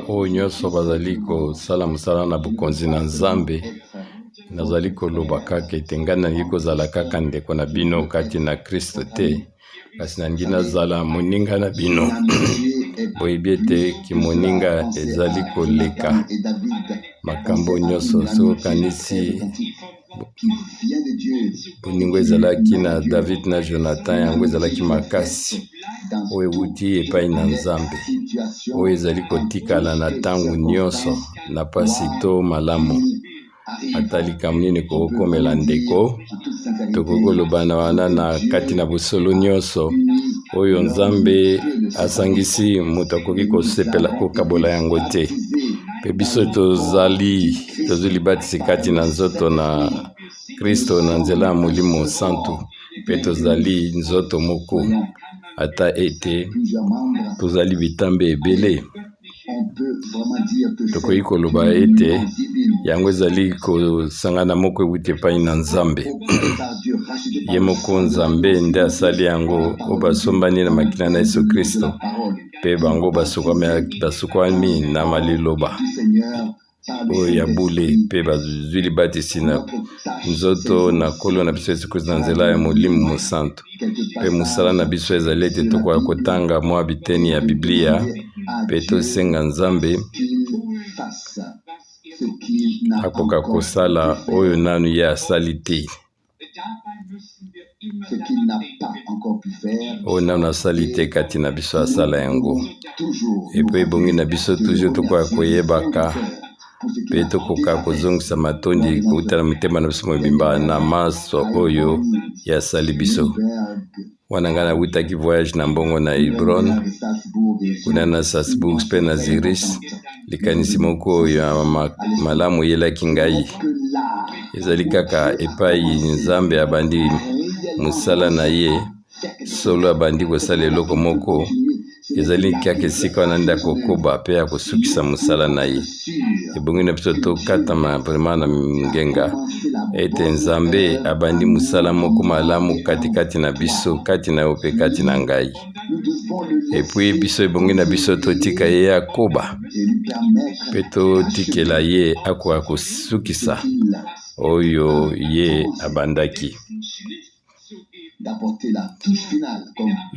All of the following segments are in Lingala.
oyo nyonso bazali kosala mosala na bokonzi na Nzambe. Nazali koloba kaka ete ngai nalingi kozala kaka ndeko na bino kati na Kristo te, kasi nalingi nazala moninga na bino. Boyebi ete kimoninga ezali koleka makambo nyonso. So okanisi boningo ezalaki na David na Jonathan, yango ezalaki makasi oyo ewuti epai na Nzambe, oyo ezali kotikala na ntango nyonso na pasi to malamu. Ata likambo nini kokomela ndeko, tokokoloba wana na kati na bosolo nyonso oyo Nzambe asangisi moto akoki kosepela kokabola yango te. Pe biso tozali libatisi kati na nzoto na Kristo na nzela ya Molimo Santu, pe tozali nzoto moko ata ete tozali bitambe ebele. Tokoki koloba ete yango ezali kosangana moko ewuti epai na Nzambe. Ye moko Nzambe nde asali yango oyo basombani na makila na Yesu Kristo, pe bango basukwami na maliloba oyo ya bule, pe bazwi libatisi na nzoto na Nkolo na biso Yesu Kristo na nzela ya Molimo Mosantu. Pe mosala na biso ezali ete tokoka kotanga mwa biteni ya Biblia, pe tosenga Nzambe akoka kosala oyo nanu ye asali te, oyo nanu asali te kati na biso asala yango. Epo ebongi na biso toujours tokoka koyebaka, pe tokoka kozongisa matondi koutala mitema na biso mobimba na maso oyo ye asali biso. Wana ngai nawutaki voyage na mbongo na Hebron, kuna na Salzburg mpe na Zurich. Likanisi moko oyo malamu eyelaki ngai ezali kaka epai Nzambe abandi mosala na ye, solo abandi kosala eloko moko, ezali kaka esika wana nde akokoba pe akosukisa mosala na ye. Ebongi na biso tokatama vraiment na ngenga ete Nzambe abandi mosala moko malamu katikati na biso, kati na yo pe kati na ngai. Epui biso ebongi na biso totika ye akoba, pe totikela ye akoka kosukisa oyo ye abandaki.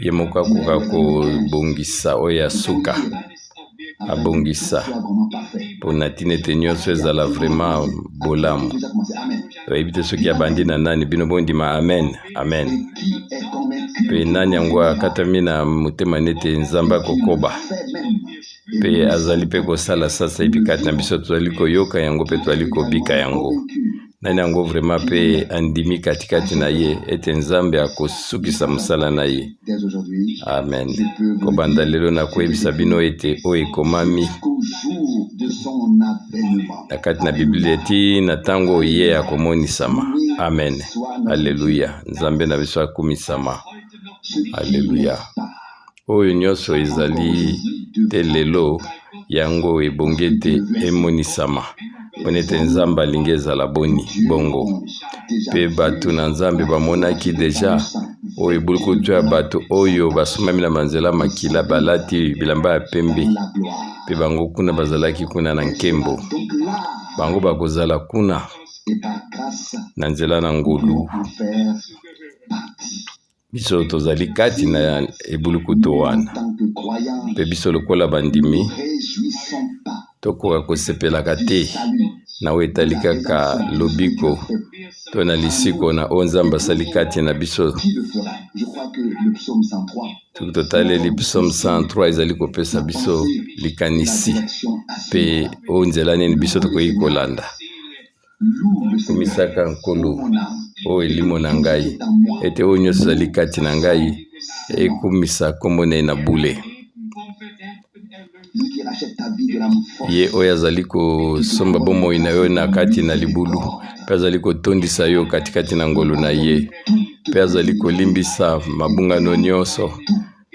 Ye moko akoka kobongisa oyo ya suka, abongisa mpona ntina ete nyonso ezala vraiment bolamu. Toyebi te soki abandi na nani, bino bondima amen, amen. Pe nani yango akatami na motema nete Nzambe akokoba, pe azali pe kosala sasa epi kati na biso tozali koyoka yango pe tozali kobika yango. Nani yango vraiment pe andimi katikati na ye ete Nzambe akosukisa mosala na ye. Amen. Kobanda lelo nakoyebisa bino ete oyo ekomami na kati na Biblia eti na ntango ye akomonisama. Amen. Alleluya. Nzambe na biso akumisama. Alleluya. Oyo nyonso ezali te lelo yango ebongi ete emonisama. Pona ete Nzambe alingi ezala boni bongo. Pe bato na Nzambe bamonaki deja oyo ebulukutu ya bato oyo basomami na manzela makila balati bilamba ya pembe, pe bango kuna bazalaki kuna na nkembo. Bango bakozala kuna na nzela na ngolu. Biso tozali kati na ebulukutu wana, pe biso lokola bandimi tokoka kosepelaka te na oyo etali kaka lobiko to na lisiko na oyo Nzambe asali kati na biso. Soki totaleli Psaume 103 ezali kopesa biso likanisi pe oyo nzela nini biso tokoki kolanda. Komisaka Nkolo oyo elimo na ngai ete oyo nyonso ezali kati na ngai ekumisa kombo na ye na bule. Ye oyo azali kosomba bomoi na yo na kati na libulu, pe azali kotondisa yo katikati na ngolu na ye, pe azali kolimbisa mabungano nyonso,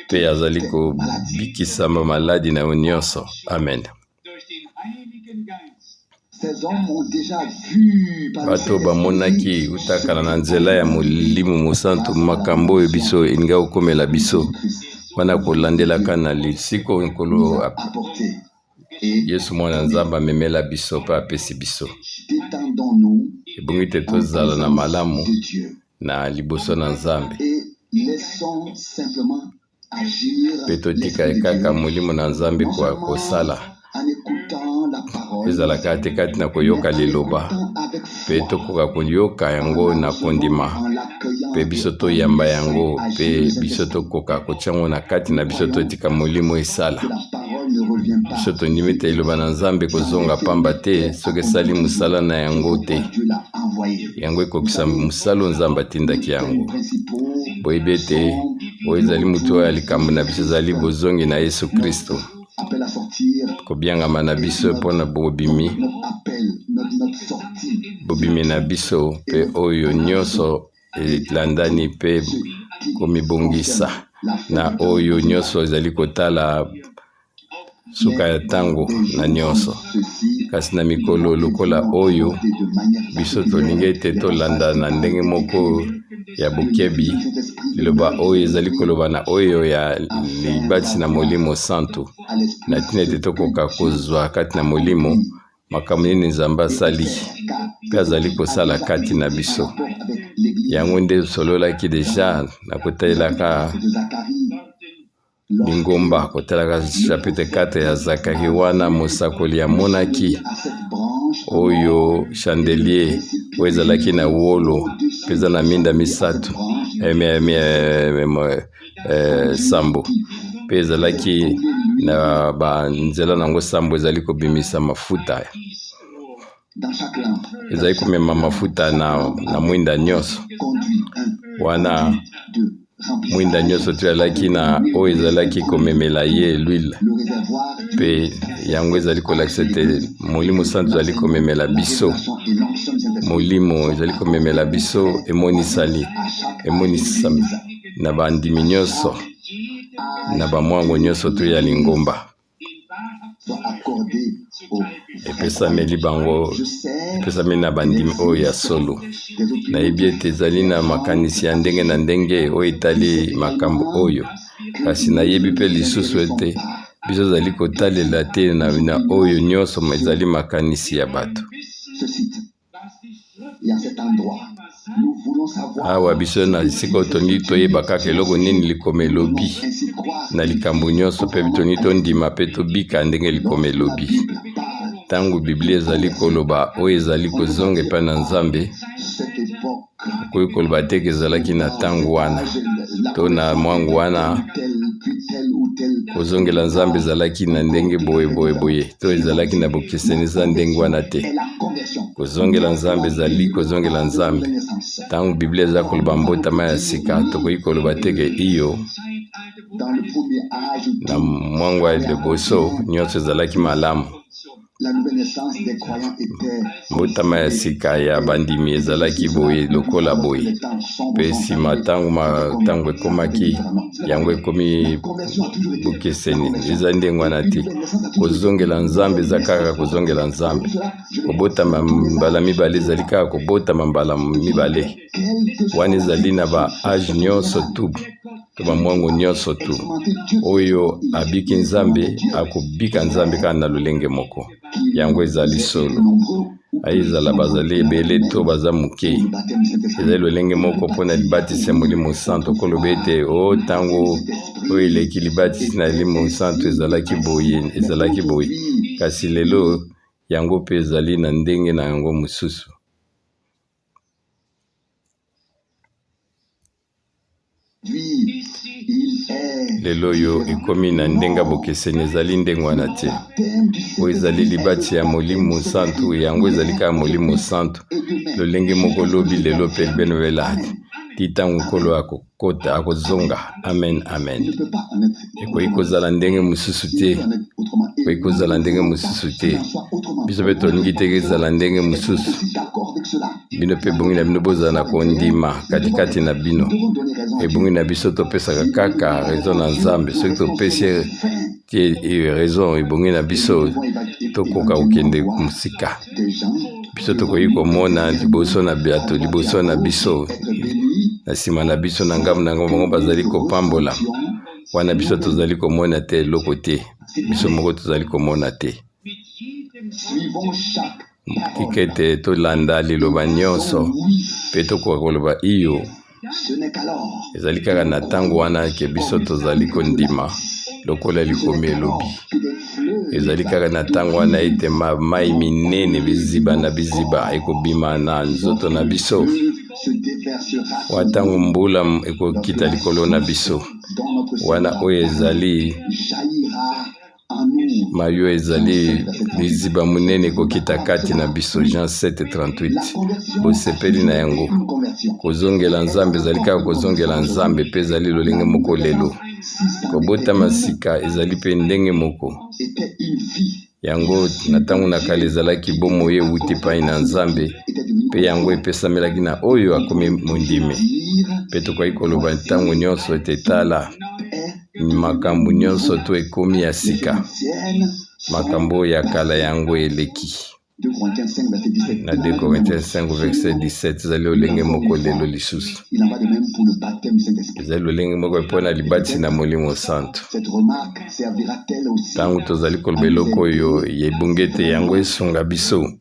pe azali kobikisa maladi na yo nyonso. Amen. Bato bamonaki utakala na nzela ya Molimo Mosantu makambo oyo biso elingi kokomela biso wana kolandelaka na lisiko Nkolo Yesu mwana nzambe amemela biso mpe apesi biso. Ebongi te tozala na malamu na liboso na Nzambe. Mpe totika kaka molimo na Nzambe kosala. Ezalaka te kati na koyoka liloba. Mpe tokoka koyoka yango na kondima. Mpe biso toyamba yango. Mpe biso tokoka kotyango na kati na biso totika molimo esala. Biso tondimi te iloba na Nzambe kozonga pamba te soki esali mosala na yango te. Yango ekokisa mosala Nzambe atindaki yango. Boyebi ete oyo ezali mutu oyo likambo na biso ezali bozongi na Yesu Kristo. Kobiangama na biso mpona bobimi. Bobimi na biso mpe oyo nyonso elandani mpe komibongisa. Na oyo nyonso ezali kotala suka ya tango na nyonso. Kasi na mikolo lokola oyo biso tolingi ete tolanda na ndenge moko ya bokebi. Liloba oyo ezali koloba na oyo ya libati na molimo santo. Na tina ete tokoka kozwa kati na molimo makambo nini Nzambe asali mpe azali kosala kati na biso. Yango nde sololaki deja na kotalelaka Bingomba kotalaka chapitre 4 ya Zakari wana mosakoli amonaki oyo chandelier oyo ezalaki na wolo peza na minda misato sambo mpe ezalaki na banzela nango sambo ezali kobimisa mafuta. Ezali komema mafuta na mwinda nyonso wana mwinda nyonso tu alaki na oyo ezalaki komemela ye l'huile. Mpe yango ezali kolakisa te molimo santo ezali komemela biso. Molimo ezali komemela biso emonisami na bandimi nyonso na bamwango nyonso tu ya lingomba. Epesameli bango, epesameli na bandimi oyo ya solo. Nayebi ete ezali na makanisi ya ndenge na ndenge oyo etali makambo oyo. Kasi nayebi mpe lisusu ete biso ezali kotalela te na oyo nyonso ezali makanisi ya bato. Awa biso na esika otongi toyeba kaka eloko nini likoma elobi na likambo nyonso mpe bitoni tondima mpe tobika ndenge likoma elobi. Tango Biblia ezali koloba oyo ezali kozonga epai na Nzambe okoki koloba te ezalaki na tango wana to na mwangu wana kozongela Nzambe ezalaki na ndenge boye to ezalaki na bokeseni za ndenge wana te. Kozongela Nzambe ezali kozongela Nzambe. Tango Biblia ezali koloba mbotama ya sika tokoki koloba teke iyo na mwangu ya liboso nyonso ezalaki malamu. Mbotama ya sika ya bandimi ezalaki boye lokola boye. Mpe nsima tango ekomaki yango ekomi bokeseni eza ndenge wana te. Kozongela Nzambe eza kaka kozongela Nzambe. Kobotama mbala mibale ezali kaka kobotama mbala mibale. Wana ezali na ba age nyonso tu to bamwango nyonso tu. Oyo abiki Nzambe akobika Nzambe kaka na lolenge moko. Yango ezali solo. Aizala bazali ebele to baza muke. Ezali lolenge moko mpona libatisi ya molimo santo koloba ete o tango oyo eleki libatisi na molimo santo ezalaki boye. Kasi lelo yango mpe ezali na ndenge na yango mosusu. Lelo yo ekomi na ndenga bokeseni ezali ndenge wana te. Oyo ezali libati ya molimo santo yango ezali kaka molimo santo. Lolenge moko lobi lelo mpe libenobela ti ntango nkolo akokota akozonga. Amen, amen. Ekoki kozala ndenge mosusu te. Ekoki kozala ndenge mosusu te. Biso mpe tolingi te ezala ndenge mosusu. Bino mpe bongi na bino bozala na kondima katikati na bino. Ebongi na biso topesaka kaka raison na Nzambe. Soki topesi raison ebongi na biso tokoka kokende musika. Biso tokoki komona liboso na biato liboso na biso na nsima na biso na ngambo bango bazali kopambola. Wana biso tozali komona te eloko te. Biso moko tozali komona te. kika ete tolanda liloba nyonso mpe tokoka koloba iyo ezali kaka na ntango wana ke biso tozali kondima lokola likomi elobi. Ezali kaka na ntango wana ete mai minene biziba na biziba ekobima na nzoto na biso, wa ntango mbula ekokita likolo na biso wana oyo ezali mayo ezali biziba munene ekokita kati na biso. Jean 7:38. Bosepeli na yango. Kozongela Nzambe ezali kaka kozongela Nzambe mpe ezali lolenge moko lelo. Kobota masika ezali mpe ndenge moko. Yango na ntango na kala ezalaki bomoi ewuti epai na Nzambe mpe yango epesamelaki na oyo akomi mondimi. Mpe tokoki koloba ntango nyonso ete tala makambo nyonso to ekomi ya sika, makambo ya kala yango eleki. Na 2 Corinthiens 5:17 ezali lolenge moko lelo lisusu. Ezali lolenge moko mpona libatisi na Molimo Santo. Ntango tozali koloba eloko oyo yebunge ete yango esunga biso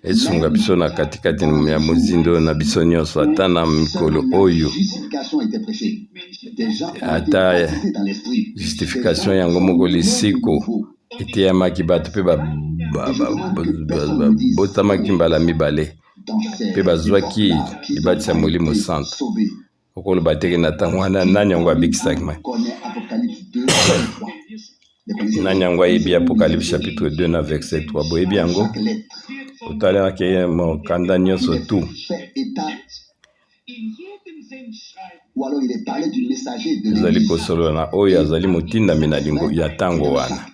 esunga biso na katikati ya mozindo na biso nyonso, ata na mikolo oyo ata justification yango moko lisiko eteyamaki bato mpe botamaki mbala mibale mpe bazwaki libatisi ya Molimo Santo. Okoloba teke na ntango wana nani yango abikisaki mai? Nani yango ayebi Apocalypse chapitre 2 na verset 3? Boyebi yango otalaki mokanda nyonso tu. Ezali kosolola na oyo azali motindami na lingo ya ntango wana,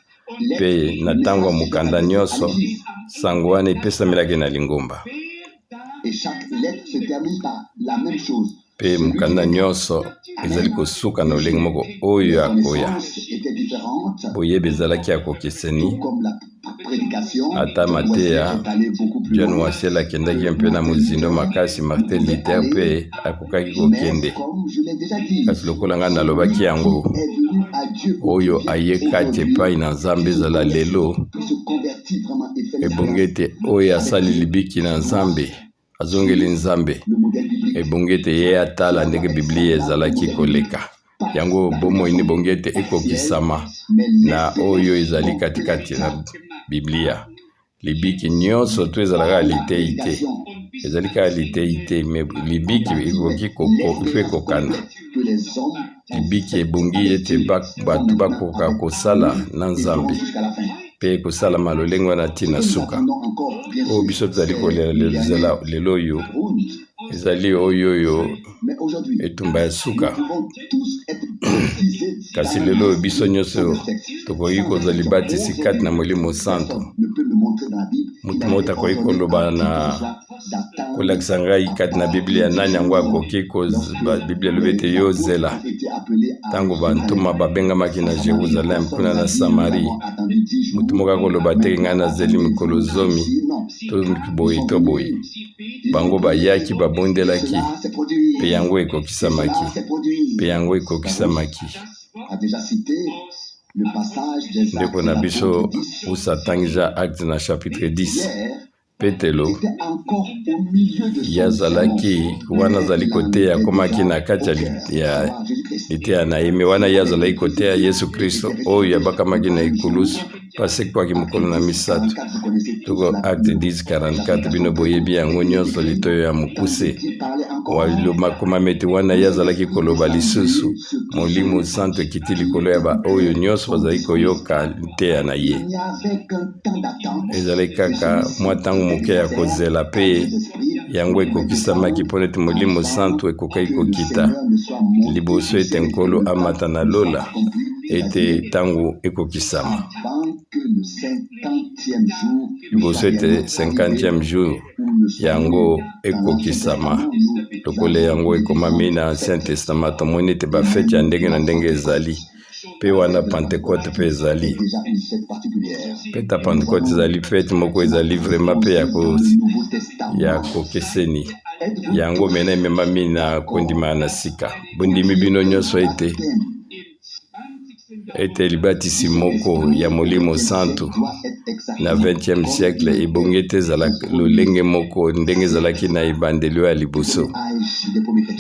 mpe na ntango ya mokanda nyonso sango wana epesamelaki na lingomba, mpe mokanda nyonso ezali kosuka na lolenge moko oyo akoya. Boyebi ezalaki akokeseni ata Mateya John Wasela akendaki mpe na mozindo makasi. Martin Luther mpe akokaki kokende, kasi lokola nga nalobaki yango oyo ayekaki epai na Nzambe ezala lelo ebonge ete oyo asali libiki na Nzambe azongeli Nzambe ebonge ete ye atala ndenge Biblia ezalaki koleka. Yango bomoi ni bonge ete ekokisama na oyo ezali katikati na Biblia. Libiki nyonso to ezalaka litei te, ezali kaka litei te, me libiki ekoki kokana. Libiki ebongi ete bato bakoka kosala na Nzambe mpe kosala malolenge wana ntina suka. Oyo biso tozali kolela lelo oyo ezali oyo etumba ya suka. Kasi lelo biso nyonso tokoki kozwa libatisi kati na Molimo Santo. Mutu moko akoki koloba na kolakisa ngai kati na Biblia nani yango akoki Biblia elobi ete yo zela ntango bantuma babengamaki na Jerusalem kuna na Samari. Mutu moko akoloba teke ngai nazeli mikolo zomi to boye to boye. Bango bayaki babondelaki mpe yango ekokisamaki, mpe yango ekokisamaki. Ndeko na biso usatangiza Acte na chapitre 10. Petelo yazalaki wana zali koteya akomaki na kati ya liteya na ye, me wana yazalaki koteya Yesu Kristo oyo abakamaki na ekulusu pasekwaki mokolo na misato. Toko Acte 10:44 bino boyebi yango nyonso litoyo ya mokuse makomamete wana yazalaki koloba lisusu Molimo Santo ekiti likolo ya ba oyo nyonso bazali koyoka liteya na ye. Ezalaki kaka mwa ntango moke ya kozela mpe yango ekokisamaki mpona ete Molimo Santo ekokaki kokita liboso ete nkolo amata na lola ete ntango ekokisama. Liboso ete 50e jour yango ekokisama. Lokola yango ekomami na Ancien Testament tomoni ete bafeti ya ndenge na ndenge ezali. Pe wana Pentecote pe ezali. Peta Pentecote ezali fete moko ezali vraiment pe ya kokeseni. Yango mena ememami na kondima na sika. Bondimi bino nyonso ete ete libatisi moko ya Molimo Santu na 20e siècle ebongi ete ezalaka lolenge moko ndenge ezalaki na ebandeli ya liboso,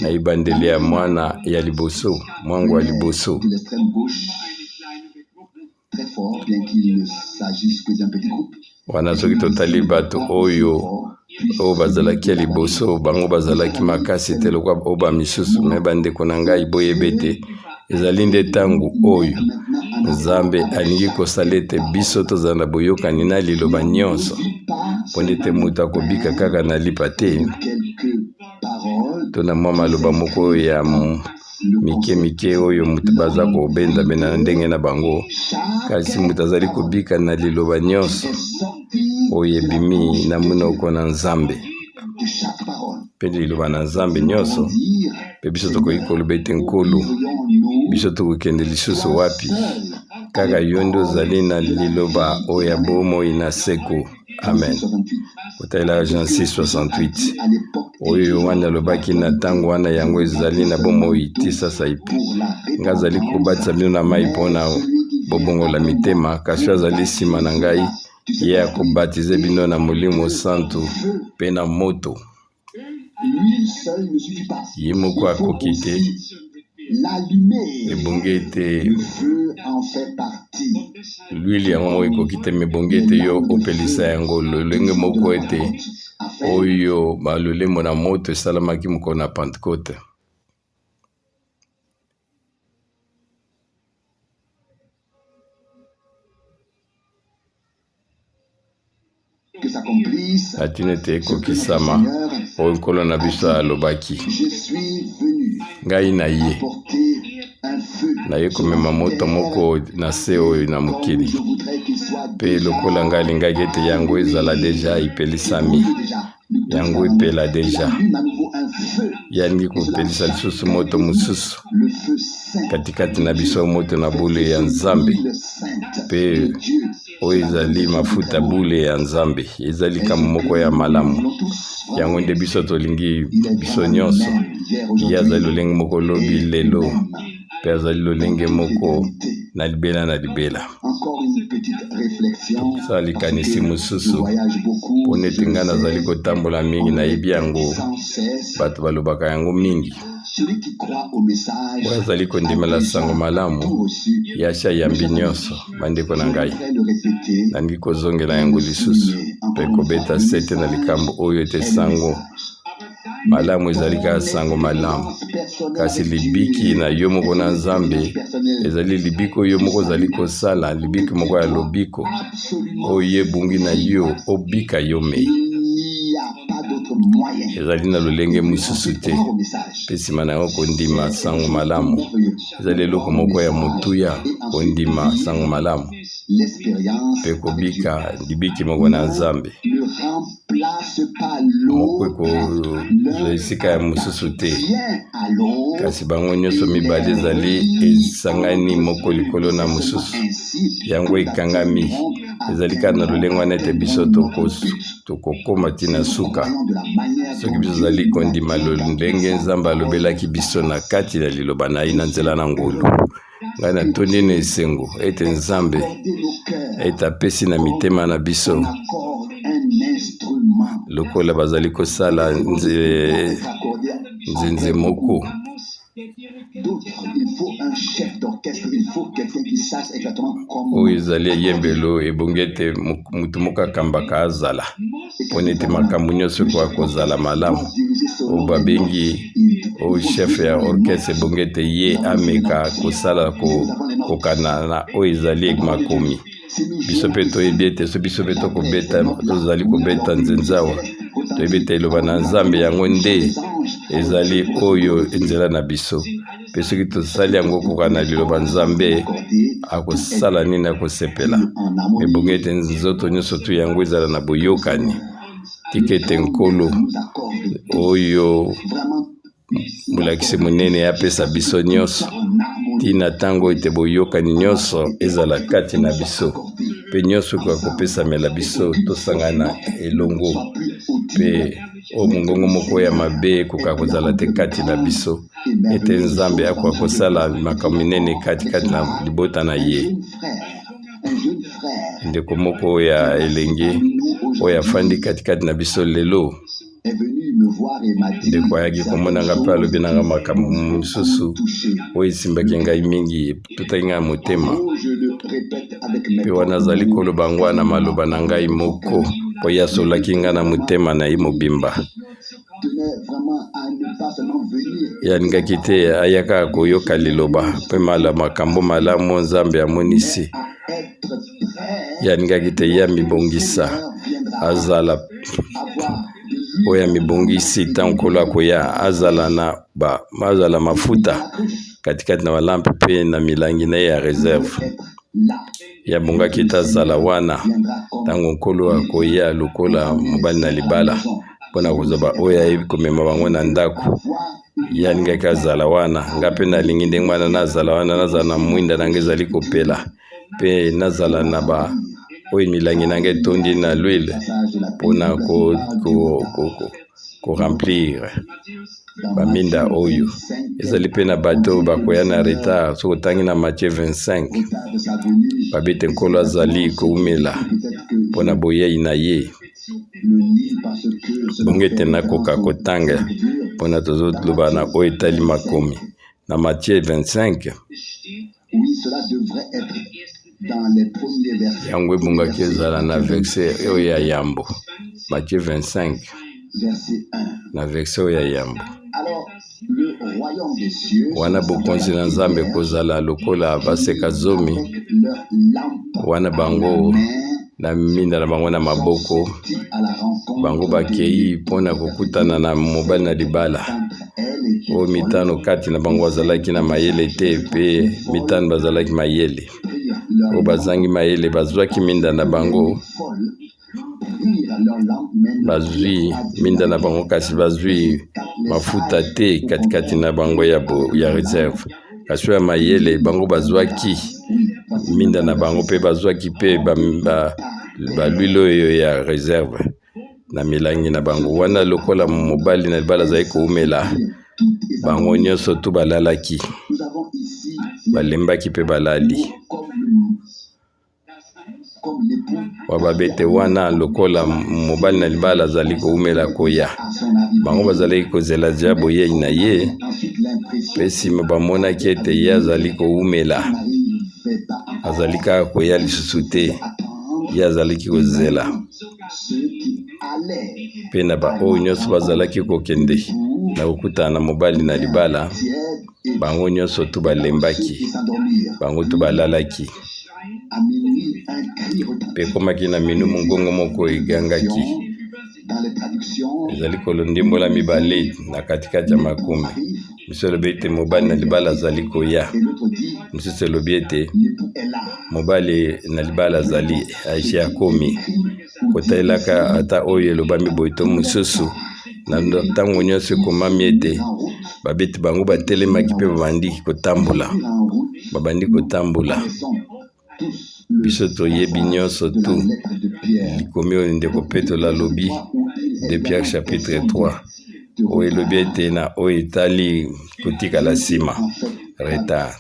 na ebandeli ya mwana ya liboso, mwangu ya liboso. Wana soki totali bato oyo bazalaki ya liboso bango bazalaki makasi te lokwa oyo bamisusu, me bandeko na ngai boyeba ete ezali nde ntango oyo Nzambe alingi kosala ete biso tozala na boyokani na liloba nyonso, mpo ete moto akobika kaka na lipa te. To na mwa maloba moko ya mike oyo moto baza kobenda-benda na ndenge na bango, kasi moto azali kobika na liloba nyonso oyo ebimi na monoko na Nzambe. Mpe liloba na Nzambe nyonso mpe biso tokoki koloba ete nkolo biso tokokende lisusu wapi, kaka yo nde ozali na liloba oyo ya bomoi na seko. Amen. Kotalela Jean 6:68 oyo wana alobaki na ntango wana yango ezali na bomoi ti sasa ipi nga azali kobatisa bino na mai mpona bobongola mitema, kasi azali nsima na ngai ye akobatize bino na Molimo Santu mpe na moto. Ye moko akoki te, ebongi ete l'huile yango moko ekoki te, mebongi ete yo opelisa yango lolenge moko ete oyo balolemo na moto esalamaki mokolo na Pentecôte. Atini ete ekokisama oyo nkolo na biso alobaki, ngai na ye komema moto moko na se oyo na mokili, mpe lokola ngai alingaki ete yango ezala deja ipelisami, yango epela deja, yalingi kopelisa lisusu moto mosusu katikati na biso, moto na bule ya Nzambe, mpe oyo ezali mafuta bule ya Nzambe, ezali likambo moko ya malamu. Yango nde biso tolingi biso nyonso, ye azali lolenge moko lobi lelo, mpe azali lolenge moko na libela. Sa likanisi mosusu mpona ete ngai nazali kotambola mingi, nayebi yango bato balobaka yango mingi. Oyo azali kondimela sango malamu yasha yambi nyonso, bandeko na ngai nalingi kozongela yango lisusu mpe kobeta sete na likambo oyo ete sango malamu ezali kaka sango malamu, kasi libiki na yo moko na Nzambe ezali libiki oyo moko ozali kosala, libiki moko ya lobiko oyo ye bungi na yo obika yo mei, ezali na lolenge mosusu te. Mpe nsima na yango kondima sango malamu ezali eloko moko ya motuya, kondima sango malamu mpe kobika libiki moko na Nzambe moko ekozwa esika ya mosusu te, kasi bango nyonso mibale ezali esangani moko likolo na mosusu, yango ekangami, ezali kaka na lolenge wana ete biso tokokoma ntina suka soki biso ezali kondima lolenge Nzambe alobelaki biso na kati ya liloba na ye na nzela na ngolu. Ngai natondi na esengo ete Nzambe ete apesi na mitema na biso lokola bazali kosala nzenze moko. Oyo ezali eyembelo ebongi ete motu moko akambaka azala, mpona ete makambo nyonso ekoka kozala malamu. Oyo babengi oyo chef ya orchestre ebongi ete ye ameka kosala kokana na oyo ezali makomi. Biso mpe toyebi ete so biso mpe tozali kobeta nzenze awa, toyebi ete eloba na Nzambe yango nde ezali oyo nzela na biso, mpe soki tosali yango koka na liloba Nzambe akosala nini, akosepela. Ebongi ete nzoto nyonso tu yango ezala na boyokani, tika ete nkolo oyo molakisi monene apesa biso nyonso tina ntango ete boyokani nyonso ezala kati na biso, mpe nyonso ekoka kopesamela biso tosangana elongo, mpe o mongongo moko ya mabe koka kozala te kati na biso ete nzambe akwa kosala makambo minene kati na libota na ye. Ndeko moko ya elenge oyo afandi kati na biso lelo ndeko ayaki komonanga mpe alobi nanga makambo mosusu oyo esimbaki ngai mingi tutaki ngai motema mpe wana azali koloba ngo na maloba na ngai moko oyo asolaki ngai na motema na ye mobimba. Yalingaki te ayaka koyoka liloba mpe makambo malamu nzambe amonisi. Yalingaki te ya mibongisa azala oya mibongisi tankolo akoya azala mafuta katikati na balampe pe na milangi na ya reserve. Ya bongaki ta azala wana tango nkolo akoya lokola mobali na libala mpona kozaba oyo ayebi komema bango na ndako. Yalingaki azala wana nga mpe nalingi ndenge wana nazala wana nazala na mwinda nange ezali kopela mpe nazala na oyo milangi nange etondi na l'huile mpona ko-remplir baminda oyo. Ezali mpe na bato bakoya na retard soki otangi na Matthieu 25 babete nkolo azali koumela mpona boyei na ye. Bongo ete nakoka kotanga mpona tozoloba na oyo etali makomi na Matthieu 25 yango ebongaki ezala na verset oyo ya yambo. Matthieu 25 na verset oyo ya yambo. Wana bokonzi na nzambe kozala lokola baseka zomi wana bango na minda na bango na maboko bango bakei mpona kokutana na mobali na libala oyo mitano kati na bango bazalaki na mayele te mpe mitano bazalaki mayele. Oyo bazangi mayele bazwaki minda na bango bazwi minda na bango kasi bazwi mafuta te katikati na bango ya reserve. Kasi ya mayele bango bazwaki minda na bango mpe bazwaki mpe balwile oyo ya reserve na milangi na bango. Wana lokola mobali na libala azali koumela bango nyonso tu balalaki balembaki mpe balali. Wababete wana lokola mobali na libala azali koumela koya bango bazalaki kozela dia boyei na ye mpe nsima bamonaki ete ye azali koumela azali kaka koya lisusu te ye azalaki kozela mpe na baoyo nyonso bazalaki kokende na kokutana na mobali na libala bango nyonso tu balembaki bango tu balalaki mpe komaki na minu mongongo moko egangaki ezali kolondimbola mibale na katikati ya makumi. Mosusu elobi ete mobali na libala azali koya, mosusu elobi ete mobali na libala azali aishe akomi. Kotalelaka ata oyo elobami boye to mosusu na ntango nyonso ekomami ete babeti bango batelemaki mpe babandi kotambola. Biso toyebi nyonso tu likomi oyo ndeko Petro alobi de Pierre chapitre 3 oyo elobi ete na oyo etali kotikala nsima retard.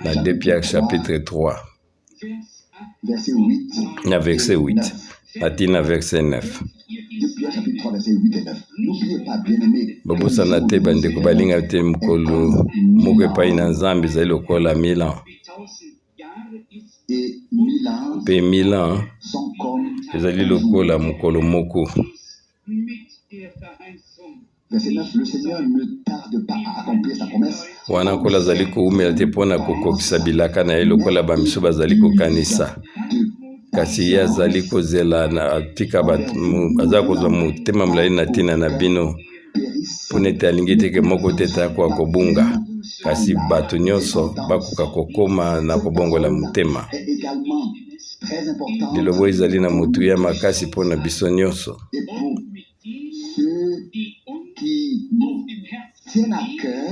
Na 2 Pierre chapitre 3 na verset 8 atina verset 9. Bobosana te bandeko balinga te mokolo moko epai na Nzambe ezali lokola Milan. Mpe Milan ezali lokola mokolo moko. Wana nkolo azali koumela te mpona kokokisa bilaka na ye lokola bamiso bazali kokanisa. Kasi ye azali kozela na atika aza kozwa motema molai na ntina na bino mpona ete alingi teke moko te takoka kobunga, kasi bato nyonso bakoka kokoma na kobongola motema. Lilobo ezali na motuya makasi mpona biso nyonso.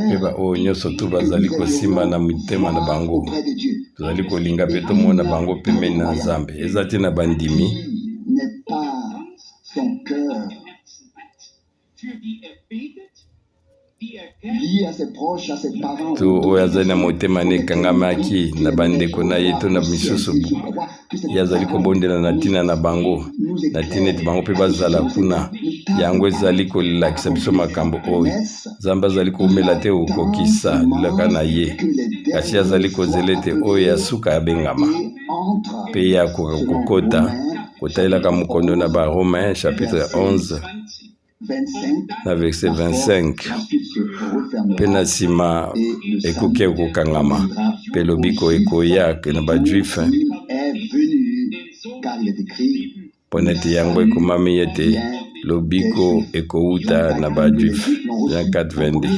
Mpe baoyo nyonso tu bazali kosimba na mitema na bango, tozali kolinga mpe tomona bango pembeni na Nzambe. Eza te na bandimi to oyo azali na motema na ekangamaki na bandeko na ye to na misusu ye azali kobondela na ntina na bango na ntina ete bango mpe bazala kuna yango ezali kolakisa biso makambo oyo nzambe azali komela te okokisa lilaka na ye kasi azali kozela ete oyo ya suka yabengama mpe ya kokota kotalelaka mokondo na baromain chapitre 11 na verset 25 mpe na nsima ekoki ekokangama mpe lobiko ekoya na bajuife mpona ete yango ekomami ete lobiko ekouta na bajuife Jean 4:22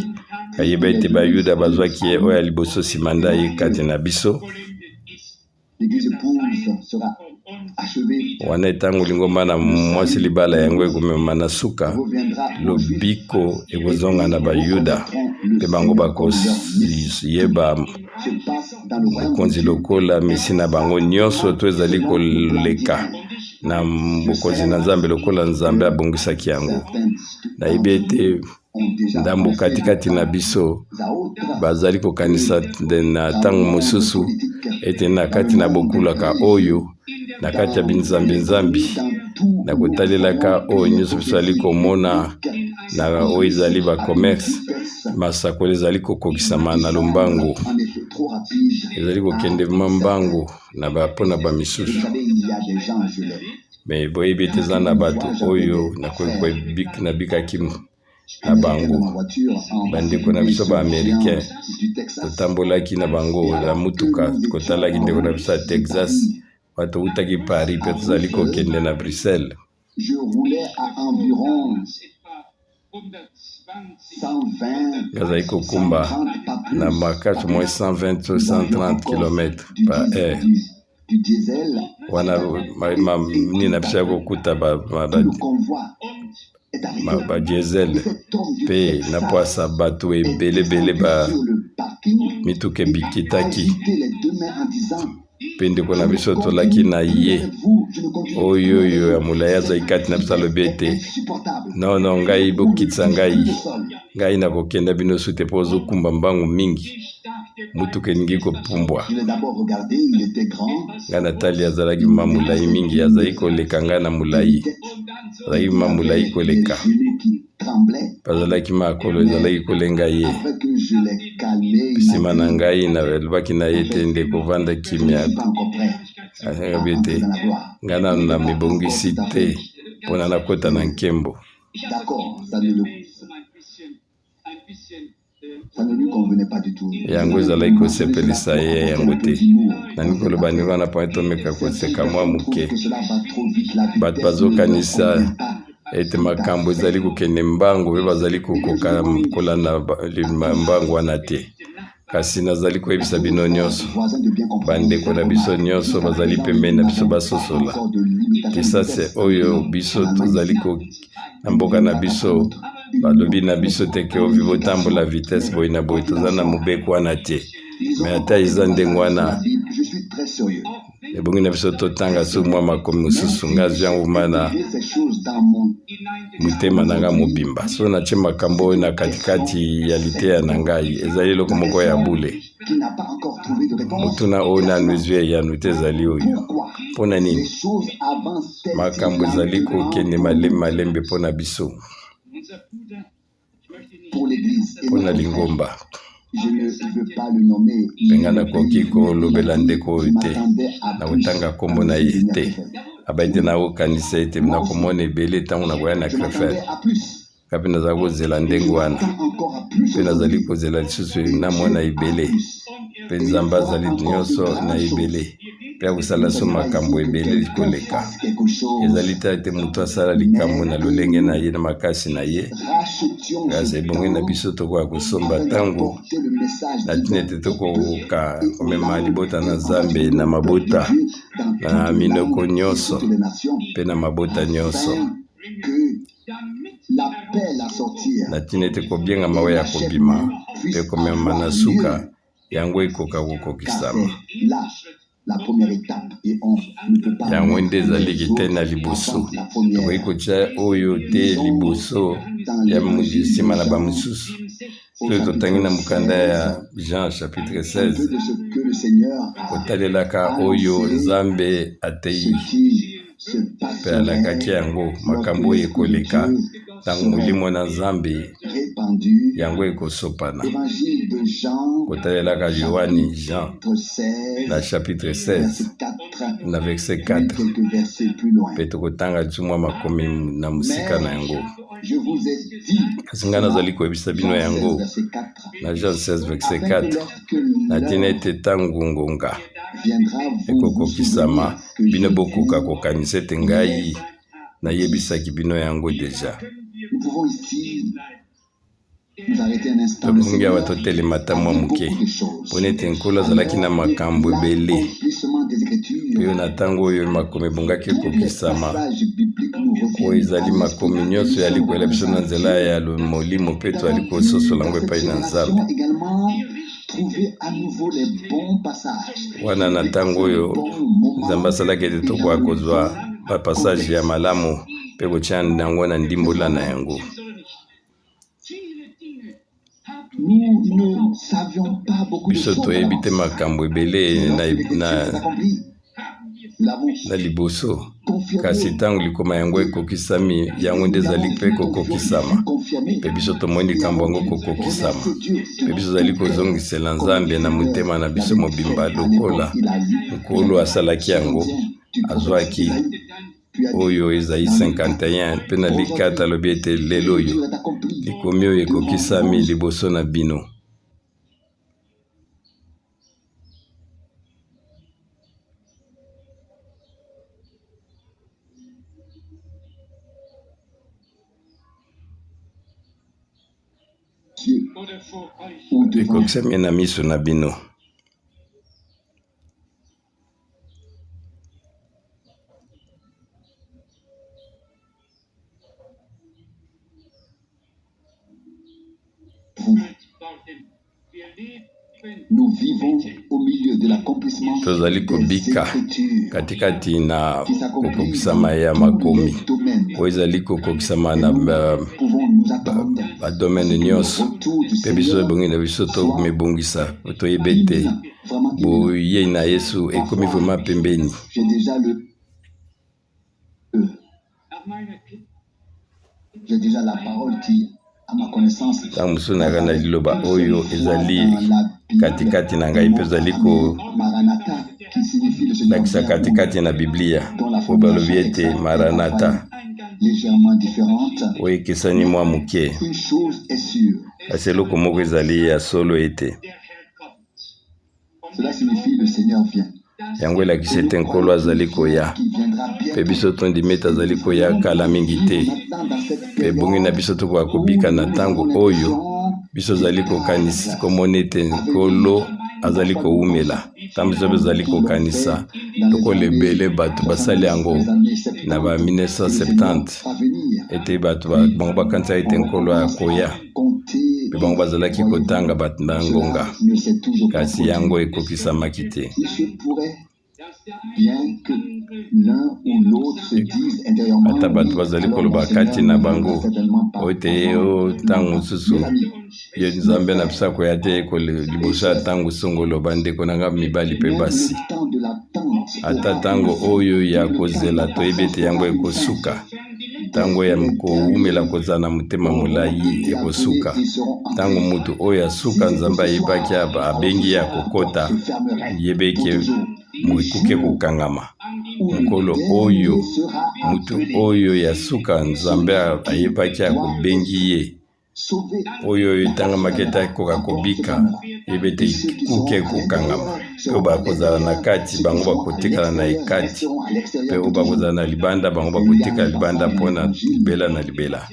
kayeba ete bayuda bazwaki ye oyo ya liboso nsima nda ye kati na biso wana etango lingomba na mwasi libala yango ekomema na suka lobiko ekozonga na bayuda mpe bango bakoyeba mokonzi lokola misi na bango nyonso to ezali koleka na bokonzi na nzambe lokola nzambe abongisaki yango nayebi ete ndambo katikati na biso bazali kokanisa na ntango mosusu ete na kati na bokulaka oyo na kati ya binzambi na kotalelaka oyo nyonso biso ali komona na oyo ezali bacommerce masakolo ezali kokokisama na lombango ezali kokende mbango na bapona bamisusu me boyebi ete eza na bato oyo na bikaki na bango bandeko na biso baaméricain totambolaki na bango na mutuka kotalaki ndeko na biso ya Texas bato utaki Paris mpe tozali kokende na Bruxelles bazali kokumba na makasi mwa 120-130 km par heure wana nini na biso ya kokuta ba diesel mpe na pwasa bato ebelebele ba mituka ebikitaki mpe ndeko na biso tolaki na ye oyo ya molai azali kati na biso alobi ete nono ngai bokitisa ngai nakokenda bino su te mpo ozokumba mbangu mingi mutuka eningi kopumbwa ngai natali azalaki ma molai mingi azali koleka ngai na molai azalaki ma molai koleka bazalaki makolo ezalaki kolenga ye nsima na ngai nalobaki na ye te nde kovanda kimia asengabi ete ngai nano na mibongisi te mpona nakota na nkembo yango ezalaki kosepelisa ye yango te nani koloba ndenge wana mpo etomeka koseka mwa moke bato bazokanisa ete makambo ezali kokende mbango mpe bazali kokoka kolanda mbango wana te kasi nazali koyebisa bino nyonso bandeko na biso nyonso bazali pembeni na biso basosola kisase oyo biso tozali na mboka na biso balobi na biso teke ovi botambola vitese boyi na boyi toza na mobeko wana te me ata eza ndenge wana ebongi na biso totanga so mwa makomi mosusu nga azwi yango mana motema na nga mobimba so natie makambo oyo na katikati ya liteya na ngai ezali eloko moko ya bule motuna oyo nanu ezwi yanu te ezali oyo mpona nini makambo ezali kokende malembe mpona biso mpona lingomba mpenga nakoki kolobela ndeko oyo te na kotanga nkombo na ye te abai te nakokanisa ete nakomona ebele ntango nakoya na crefere kape nazali kozela ndenge wana mpe nazali kozela lisusu na mwana ebele mpe nzambe azali nyonso na ebele mpe akosala so makambo ebele koleka ezali te ete moto asala likambo na lolenge na ye na makasi na ye kasi ebongi na biso tokoka kosomba ntango na ntina ete tokoka komema libota na nzambe na mabota na minoko nyonso mpe na mabota nyonso na ntina ete kobienga mawe ya kobima mpe komema na suka yango ekoka kokokisama yango nde ezalaki te na liboso tokoki kotia oyo te liboso ya nsima na bamosusu soki totangi na mokanda ya Jean chapitre 16 kotalelaka oyo Nzambe atei mpe alakaki yango makambo oyo ekoleka ntango molimo na Nzambe yango ekosopana. Kotalelaka Yohani Jean na chapitre 16 na verset 4 mpe tokotanga tumwa makomi na musika na yango. Kasi nga nazali koyebisa bino yango na Jean 16 verset 4 na tina ete ntango ngonga ekokokisama bino bokoka kokanisa ete ngai nayebisaki bino yango deja. Tokongi awa totelema ta mwa moke mpona ete nkolo azalaki na makambo ebele oyo na ntango oyo makomi ebongaki ekokisama oyo ezali makomi nyonso yali koyela biso na nzela ya molimo mpe toali kososola yango epai na Nzambe. Wana na ntango oyo Nzambe asalaki ete tokoka kozwa bapassage ya malamu mpe kotia yango na ndimbola na yango. Biso toyebi te makambo ebele na liboso, kasi ntango likoma yango ekokisami yango nde ezali mpe kokokisama mpe biso tomoni likambo yango kokokisama mpe biso ezali kozongisela Nzambe na motema na biso mobimba lokola nkolo asalaki yango azwaki oyo ezali 51 mpe na likata alobi ete lelo oyo likomi oyo ekokisami liboso na bino. Ekokisami na miso na bino. Nous vivons au milieu de l'accomplissement tozali kobika katikati na kokokisama ya makomi oyo ezali kokokisama na badomene nyonso mpe biso ebongi na biso tomebongisa toyeba ete boyei na Yesu ekomi vraimen pembeni. J'ai déjà la parole qui ntango mosusu nanga na liloba oyo ezali katikati na ngai mpe ezali kolakisa katikati na Biblia po balobi ete Maranatha oyo ekesani mwa moke, kasi eloko moko ezali ya solo ete yango elakisi ete nkolo azali koya mpe biso tondimi ete azali koya kala mingi te mpe bongi na biso tokoka kobika na ntango oyo biso azali kokanisa komona ete nkolo azali kowumela ntango biso ezali kokanisa lokola ebele bato basali yango na ba 1970 ete bato bango bakanisa ete nkolo akoya mpe bango bazalaki kotanga bato na ngonga, kasi yango ekokisamaki te. Ata bato bazali koloba kati na bango oyo te ntango mosusu yo Nzambe na biso akoya te liboso ya ntango songolo bandeko na nga mibali mpe basi, ata ntango oyo ya kozela toyebi ete yango ekosuka, ntango ya kowumela kozala na motema molai ekosuka, ntango moto oyo asuka Nzambe ayebaki abengi ya kokota yebeki mwikuke kokangama. Mokolo oyo mutu oyo ya suka Nzambe ayebaki akobengi ye oyo etangamaki ete akoka kobika yebete kuke kokangama mpe oyo bakozala na kati bango bakotikala na ekati mpe oyo bakozala na libanda bango bakotikala libanda mpona libela na libela.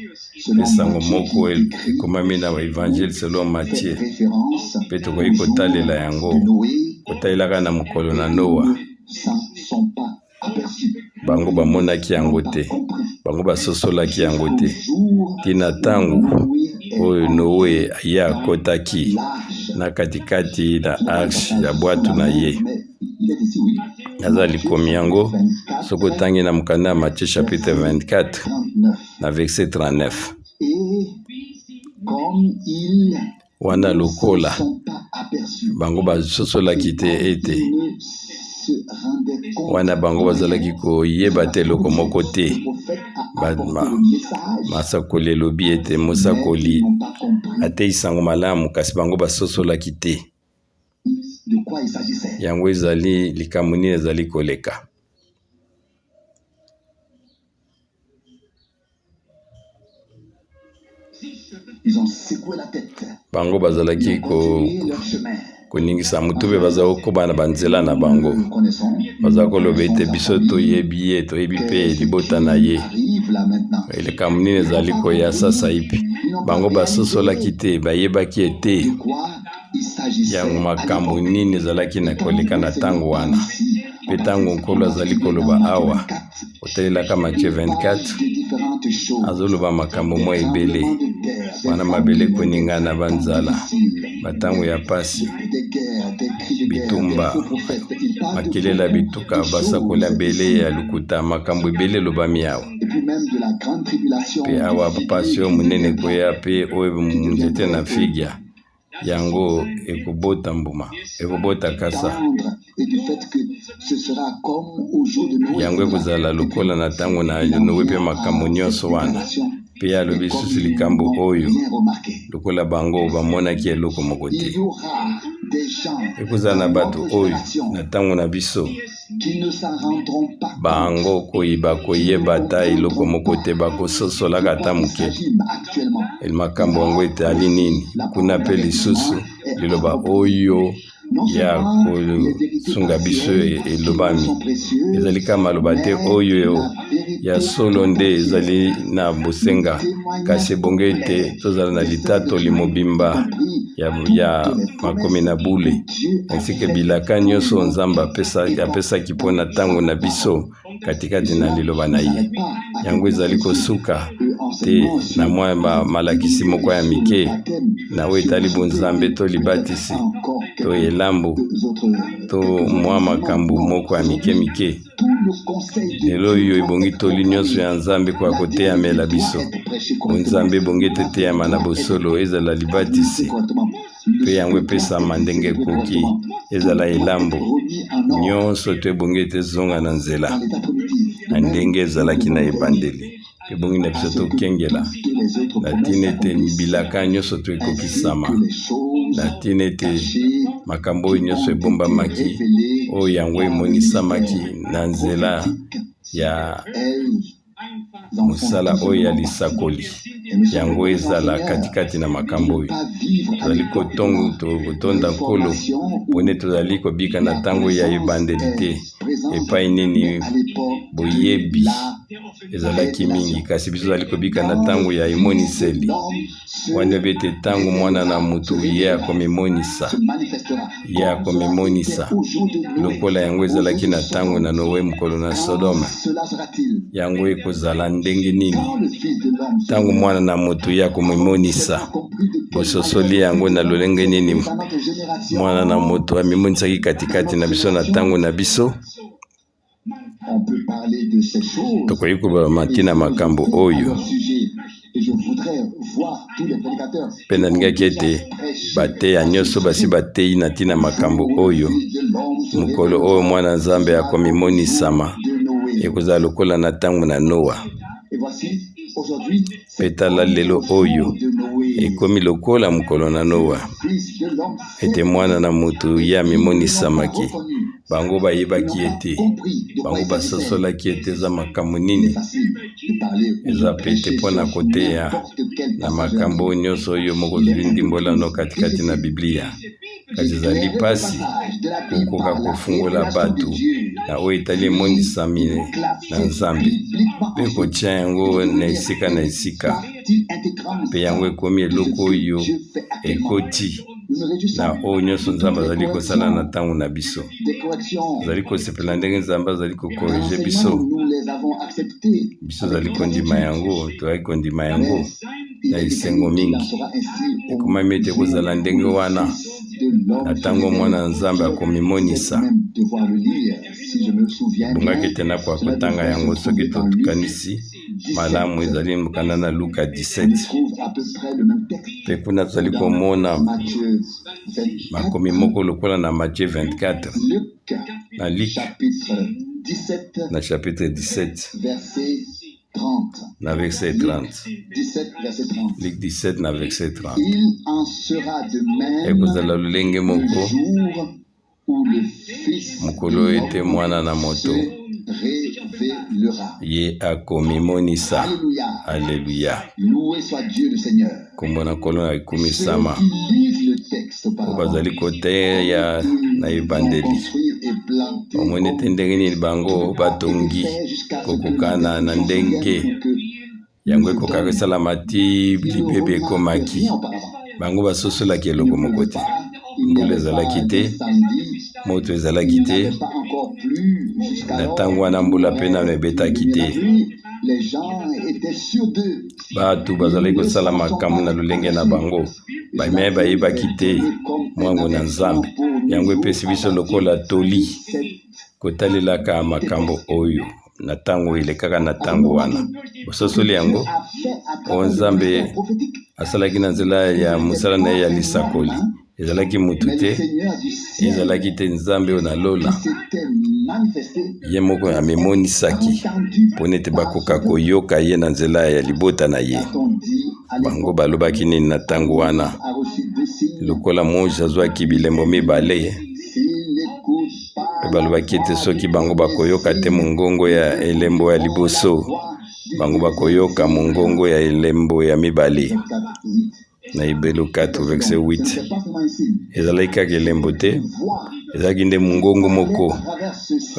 Mpe sango moko ekomami na Evangile selon Matthieu mpe tokoki kotalela yango kotalelaka na mokolo na Noa. Bango bamonaki yango te, bango basosolaki yango te, tina ntango oyo Noe ye akotaki na katikati na arche ya bwato na ye. Naza likomi yango soko tangi na mokanda ya Matthieu chapitre 24 na verset 39. wana lokola sont pas aperçus. bango basosolaki te ete Ils ne se rendaient compte wana bango bazalaki koyeba te eloko moko te. le prophète a apporté le message Masakoli elobi ete mais mosakoli ils n'ont pas compris atei sango malamu kasi bango basosolaki te. de quoi il s'agissait. Yango ezali likambo nini ezali koleka. Ils ont secoué la tête. Bango bazalaki Ils ont continué leur chemin. koningisa mutu mpe baza kokoba na banzela na bango. Nous connaissons. Baza koloba ete biso toyebi ye toyebi mpe libota na ye. Arrive là maintenant. Likambo nini ezali koya sasa ipi. Bango basosolaki te bayebaki ete De quoi il s'agissait. yango makambo nini ezalaki na koleka na ntango wana. Mpe ntango nkolo azali koloba awa otelelaka Matthieu 24 azoloba makambo mwa ebele wana mabele koningana banzala batango ya pasi bitumba makelela bituka basakola bele ya lukuta makambo ebele elobami awa mpe awa pasi oyo monene koya mpe oyo nzete na figya yango ekobota mbuma ekobota kasa yango ekozala lokola na ntango na Noe mpe makambo nyonso wana mpe alobi lisusu likambo oyo lokola bango bamonaki eloko moko te ekozala na bato oyo na ntango na biso bango koyiba koyeba ata eloko moko te bakososolaka ata moke makambo yango etali nini kuna mpe lisusu liloba oyo ya kosunga biso elobami ezali kaka maloba te oyo ya solo nde ezali na bosenga kasi ebonge ete tozala na litatoli mobimba ya makomi na bule esike bilaka nyonso nzambe apesaki mpo na ntango na biso katikati na liloba na ye yango ezali kosuka te na mwa malakisi moko ya mike na oyo etali bonzambe to libatisi to elambo to mwa makambo moko ya mike lelo oyo ebongi toli nyonso ya nzambe kwa koteyamela biso bonzambe ebongi teteyama na bosolo ezala libatisi mpe yango epesama ndenge ekoki ezala elambo nyonso to ebongi etezonga na nzela na ndenge ezalaki na ebandeli ebongi na biso tokengela na ntina ete bilaka nyonso to ekokisama na ntina ete makambo oyo nyonso ebombamaki oyo yango emonisamaki na nzela ya mosala oyo ya lisakoli yango ezala katikati na makambo oyo tozali kotonda nkolo mpone tozali kobika na ntango ya ebandeli te epai nini boyebi ezalaki mingi kasi biso tozali kobika na ntango ya emoniseli wana oyebi ete ntango mwana na mutu ye akomimonisa lokola yango ezalaki na ntango na Noe mokolo na Sodome yango ekozala ndenge nini ntango mwana na mutu ye akomimonisa bososoli yango na lolenge nini mwana na mutu amimonisaki katikati na biso na ntango na biso tokoki kobama ntina makambo oyo mpe nalingaki ete bateya nyonso basi bateyi na ntina makambo oyo mokolo oyo mwana nzambe akomimonisama ekozala lokola na ntango na Noa mpe tala lelo oyo ekomi lokola mokolo na Noa ete mwana na mutu ye amimonisamaki bango bayebaki ete bango basosolaki ete eza makambo nini eza pete mpo na koteya na makambo nyonso oyo moko zwi ndimbolano katikati na Biblia kasi ezali mpasi kokoka kofungola bato na oyo etali emonisami na Nzambe mpe kotia yango na esika mpe yango ekomi eloko oyo ekoti na oyo nyonso Nzambe azali kosala na ntango na biso azali kosepela ndenge Nzambe azali kokorige biso azali kondima yango tozali kondima yango na esengo mingi ekomami ete kozala ndenge wana na ntango mwana Nzambe akomimonisa bongaki ete nakwa kotanga yango soki totukanisi malamu ezali mokanda na Luka On 17 trouve à peu près le même texte mpe kuna tozali dans komona Matthieu makomi 24, moko lokola na Matthieu 24 Luc, na Luc chapitre 17, na chapitre 17 verset 30. na verset 30. 17, verset 30. Luc 17 na verset 30. Il en sera de même ekozala lolenge le moko jour où le Fils de mokolo ete l'homme mwana na se moto révélera. ye akomimonisa. Alléluia. Alleluya. Loué soit Dieu le Seigneur. Kombo na nkolo na Ceux ekumisama qui lisent le texte po auparavant, bazali koteya na ils vont ebandeli construire et planter omoni ete ndenge nini bango batongi kokokana na ndenge yango ekokaka esalama ti lipepe ekomaki bango basosolaki eloko moko te mbula ezalaki te moto ezalaki te na ntango wana mbula mpe nano ebetaki te bato bazalaki kosala makambo na lolenge na bango bamie bayebaki te mwango na nzambe yango epesi biso lokola toli kotalelaka makambo oyo na ntango elekaka na ntango wana bososoli yango o nzambe asalaki na nzela ya mosala na ye ya lisakoli ezalaki mutu te ezalaki te nzambe oyo nalola ye moko amimonisaki mpona ete bakoka koyoka ye na nzela ya libota na ye bango balobaki nini na ntango wana lokola moji azwaki bilembo mibale mpe balobaki ete soki bango bakoyoka te mongongo ya elembo ya liboso bango bakoyoka mongongo ya elembo ya mibale na Hebrew 4 verset 8 ezalaki kaka elembo te ezalaki nde mongongo moko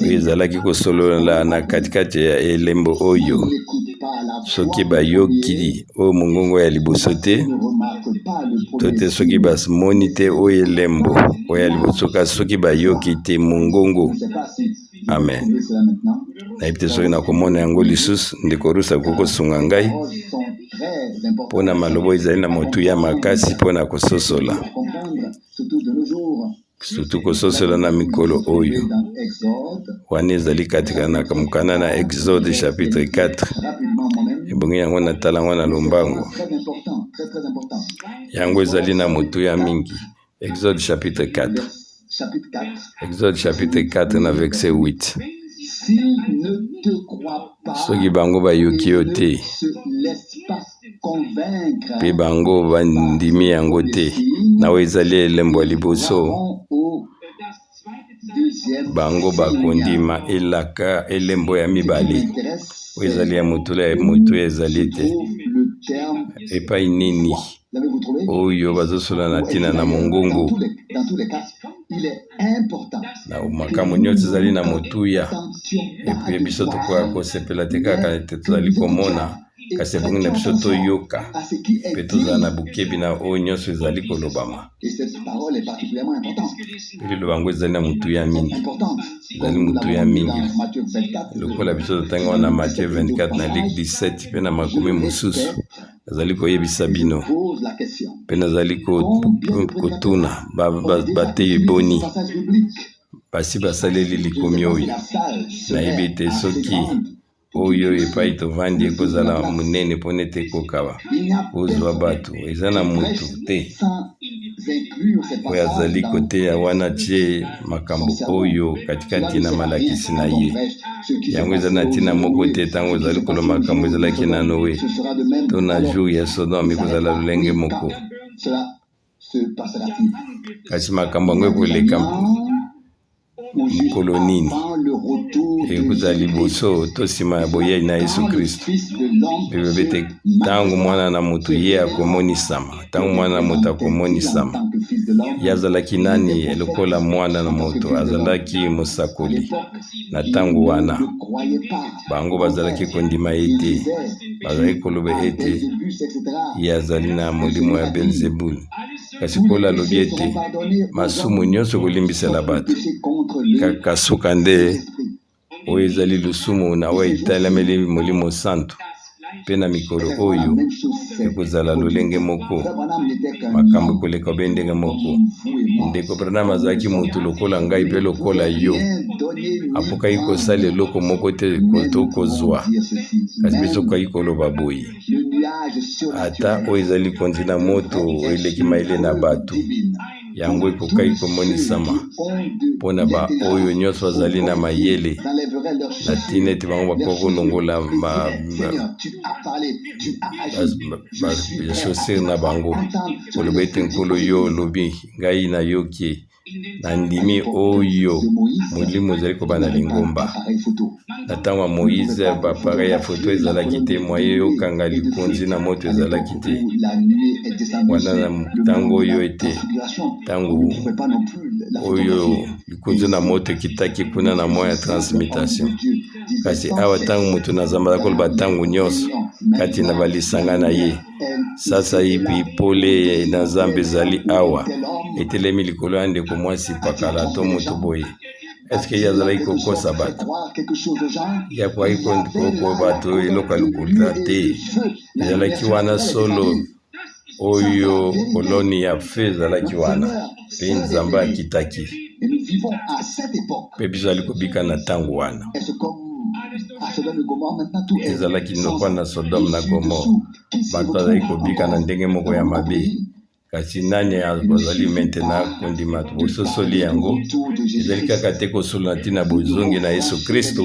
oyo ezalaki kosolola na katikati ya elembo oyo soki bayoki oyo mongongo ya liboso te to te soki bamoni te oyo elembo oyo ya liboso kasi soki bayoki te mongongo amen nayebi te soki nakomona yango lisusu ndeko rusa kokosunga ngai mpo na maloba ezali na motuya makasi mpo na kososola surtout kososola na mikolo oyo wana ezali katika na mokanda na Exode chapitre 4 ebongi yango natala yango na lombango yango ezali na motuya mingi. Exode chapitre 4 Exode chapitre 4 na verset 8 soki bango bayoki yo te mpe bango bandimi yango te nawe ezali elembo ya liboso bango bakondima elaka elembo ya mibale oyo ezali ya motu ezali te epai nini oyo bazosola na ntina na mongongo na makambo nyonso ezali na motuya epui biso tokoka kosepela te kaka ete tozali komona kasi ebongi na biso toyoka mpe tozala na bukebi na oyo nyonso ezali kolobama mpe liloba yango ezali na motuya mingi ezali motuya mingi lokola biso totangi wana Matthieu 24 na Luc 17 mpe na makomi mosusu nazali koyebisa bino mpe nazali kotuna bateyi boni basi basaleli likomi oyo nayebi ete soki oyo epai tovandi ekozala monene mpona ete ekokaba kozwa bato eza na mutu te oyo azali koteya wana tie makambo oyo katikati na malakisi na ye yango eza na ntina moko te ntango ezali koloba makambo ezalaki na Noe to na jour ya Sodome ekozala lolenge moko kasi makambo yango ekoleka mokolo nini ekozala liboso to nsima ya boyei na Yesu Kristo bebebe te ntango mwana na moto ye akomonisama ntango mwana na moto akomonisama ye azalaki nani lokola mwana na moto azalaki mosakoli na ntango wana bango bazalaki kondima ye te bazalaki koloba ete ye azali na molimo ya Belzebul kasi Paul alobi ete masumu nyonso kolimbisela bato kaka suka nde oyo ezali lusumu na oyo etalameli molimo santo mpe na mikolo oyo ekozala lolenge moko makambo ekoleka be ndenge moko ndeko Branham azalaki motu lokola ngai mpe lokola yo apokai kosala eloko moko te koto kozwa kasi biso kai koloba boye ata oyo ezali konzi na moto eleki maele na bato yango ekokai komonisama mpona baoyo nyonso bazali na mayele na ntina ete bango bakoki kolongola bachaussure na bango koloba ete nkolo yo olobi ngai nayoki na ndimi oyo molimo ezali kobanda lingomba na ntango ya Moïse bapareil ya foto ezalaki te mwaye okanga likonzi na moto ezalaki te wana na ntango oyo ete ntango oyo likonzi na moto ekitaki kuna na mwa ya transmutation kasi awa ntango moto na Nzambe akoloba ntango nyonso kati na balisanga na ye sasa ipi pole na Nzambe ezali awa etelemi likolo ya ndeko mwasi pakala to moto boye eske yazalaki kokosa bato yakwaki koko bato eloko ya lokulta te ezalaki wana solo oyo koloni ya fe ezalaki wana mpe Nzambe akitaki mpe biso ali kobika na ntango wana ezalaki nokwa na Sodome na Gomore bato bazali kobika na ndenge moko ya mabe kasi nani azali maintenant kondima bososoli yango ezali kaka te kosola ntina bozongi na Yesu Kristo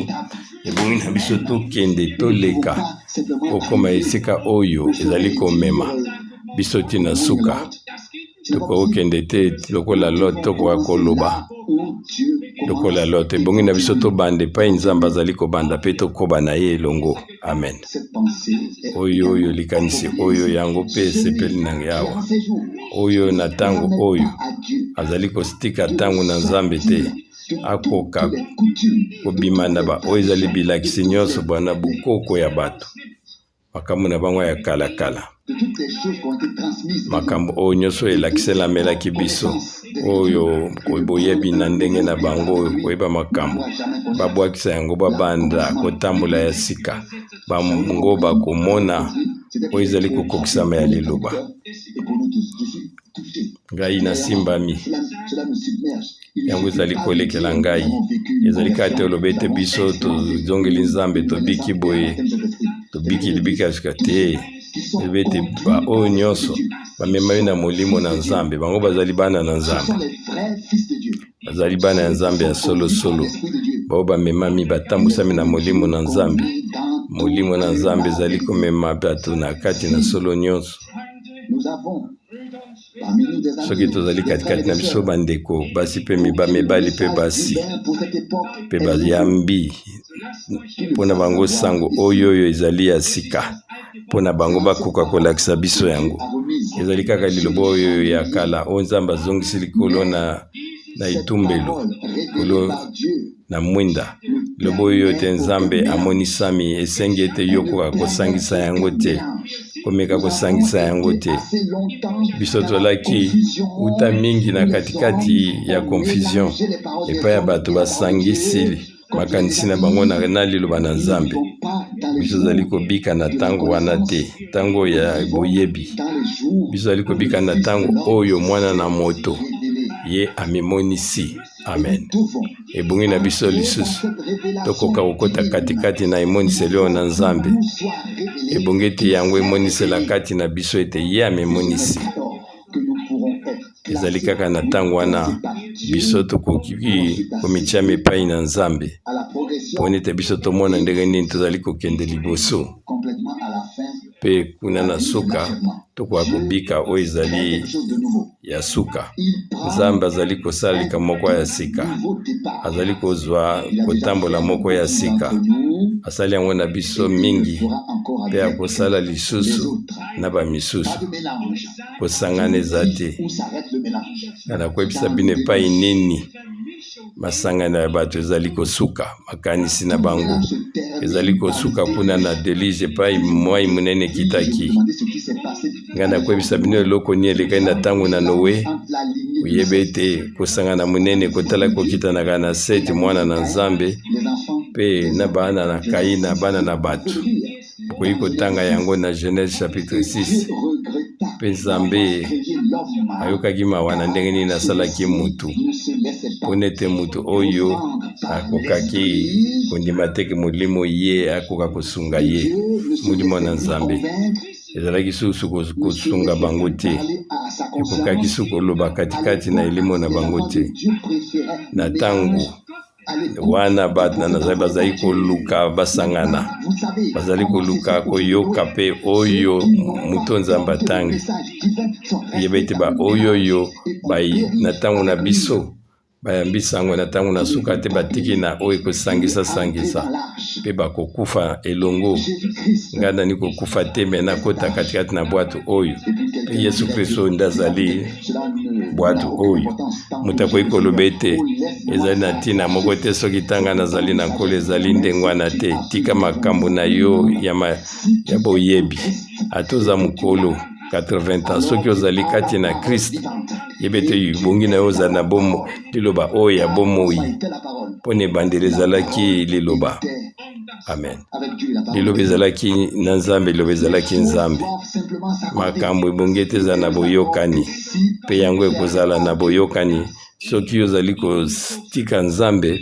ebongi na biso tokende toleka kokoma esika oyo ezali komema biso tina suka tokokende te lokola Lot tokoka koloba lokola Lot ebongi na biso tobande epai Nzambe azali kobanda mpe tokoba na ye elongo amen oyo likanisi oyo yango mpe esepeli na yawa oyo na ntango oyo azali kostika ntango na Nzambe te akoka kobima na oyo ezali bilakisi nyonso bwana bukoko ya bato makambo na bango ya kalakala makambo oyo nyonso elakiselamelaki biso oyo boyebi na ndenge na bango koyeba makambo babwakisa yango babanda kotambola ya sika bango bakomona oyo ezali kokokisama ya liloba ngai nasimbami yango ezali kolekela ngai ezali kaka te oloba ete biso tozongeli Nzambe tobiki boye tobiki libiki ya sika te ebe ete baoyo nyonso bamemami na molimo na Nzambe bango bazali bana na Nzambe bazali bana ya Nzambe ya solosolo bao bamemami batambusami na molimo na Nzambe molimo na Nzambe ezali komema bato na kati na solo nyonso soki tozali katikati na biso bandeko basi mpe mibali mpe basi mpe bayambi mpona bango sango oyo ezali ya sika mpona bango bakoka kolakisa biso yango ezali kaka liloba oyo ya kala oyo Nzambe azongisi likolo na itumbelo kolo na mwinda liloba oyo te Nzambe amonisami esengi ete yokoka kosangisa yango te komeka kosangisa yango te biso tolaki uta mingi na katikati ya confusion epai ya bato basangisi makanisi na bango na liloba na Nzambe biso zali kobika na ntango wana te ntango ya boyebi biso zali kobika na ntango oyo mwana na moto ye amemonisi amen ebongi na biso lisusu tokoka kokota katikati na emoniseli oyo na Nzambe ebongi ete yango emonisela kati na biso ete ye amemonisi ezali kaka na ntango wana biso tokoki komitiama epai na Nzambe mpona ete biso tomona ndenge nini tozali kokende liboso mpe kuna na suka tokoka kobika oyo ezali ya suka Nzambe azali kosala likambo moko ya sika azali kozwa kotambola moko ya sika asali yango na biso mingi mpe akosala lisusu na bamisusu kosangana eza te nakoyebisa bino epai nini masangana ya bato ezali kosuka makanisi na bango ezali kosuka kuna na delige epai mwai munene kitaki ngai nakoyebisa bino eloko ni elekaki na ntango na Noe oyebe ete kosangana munene kotala kokitanaka na Seti mwana na Nzambe mpe na bana na Kaina bana na bato okoki kotanga yango na Genèse chapitre 6 mpe Nzambe ayokaki mawa na ndenge nini asalaki mutu mpona ete mutu oyo akokaki kondima teke molimo ye akoka kosunga ye molimo na nzambe ezalaki susu kosunga bango te ekokaki su koloba katikati na elimo na bango te na ntango wana bato na nazali bazali koluka basangana bazali koluka koyoka mpe oyo moto nzambe atangi yeba ete baoyoyo na ntango na biso bayambisa yango na ntango na suka te batiki na oyo ekosangisa mpe bakokufa elongo ngai nani kokufa te me nakota katikati na bwato oyo mpe yesu kristo nde azali bwato oyo moto akoki koloba ete ezali na ntina moko te soki tanga nazali na nkolo ezali ndenge wana te tika makambo na yo ya boyebi atoza mokolo 80 ans soki ozali kati na Christ yebe te bongi na yo ozali na bomo liloba oyo ya bomoi mpo na ebandeli ezalaki liloba amen liloba ezalaki na nzambe liloba ezalaki nzambe makambo ebongi ete eza na boyokani mpe yango ekozala na boyokani soki ozali kotika nzambe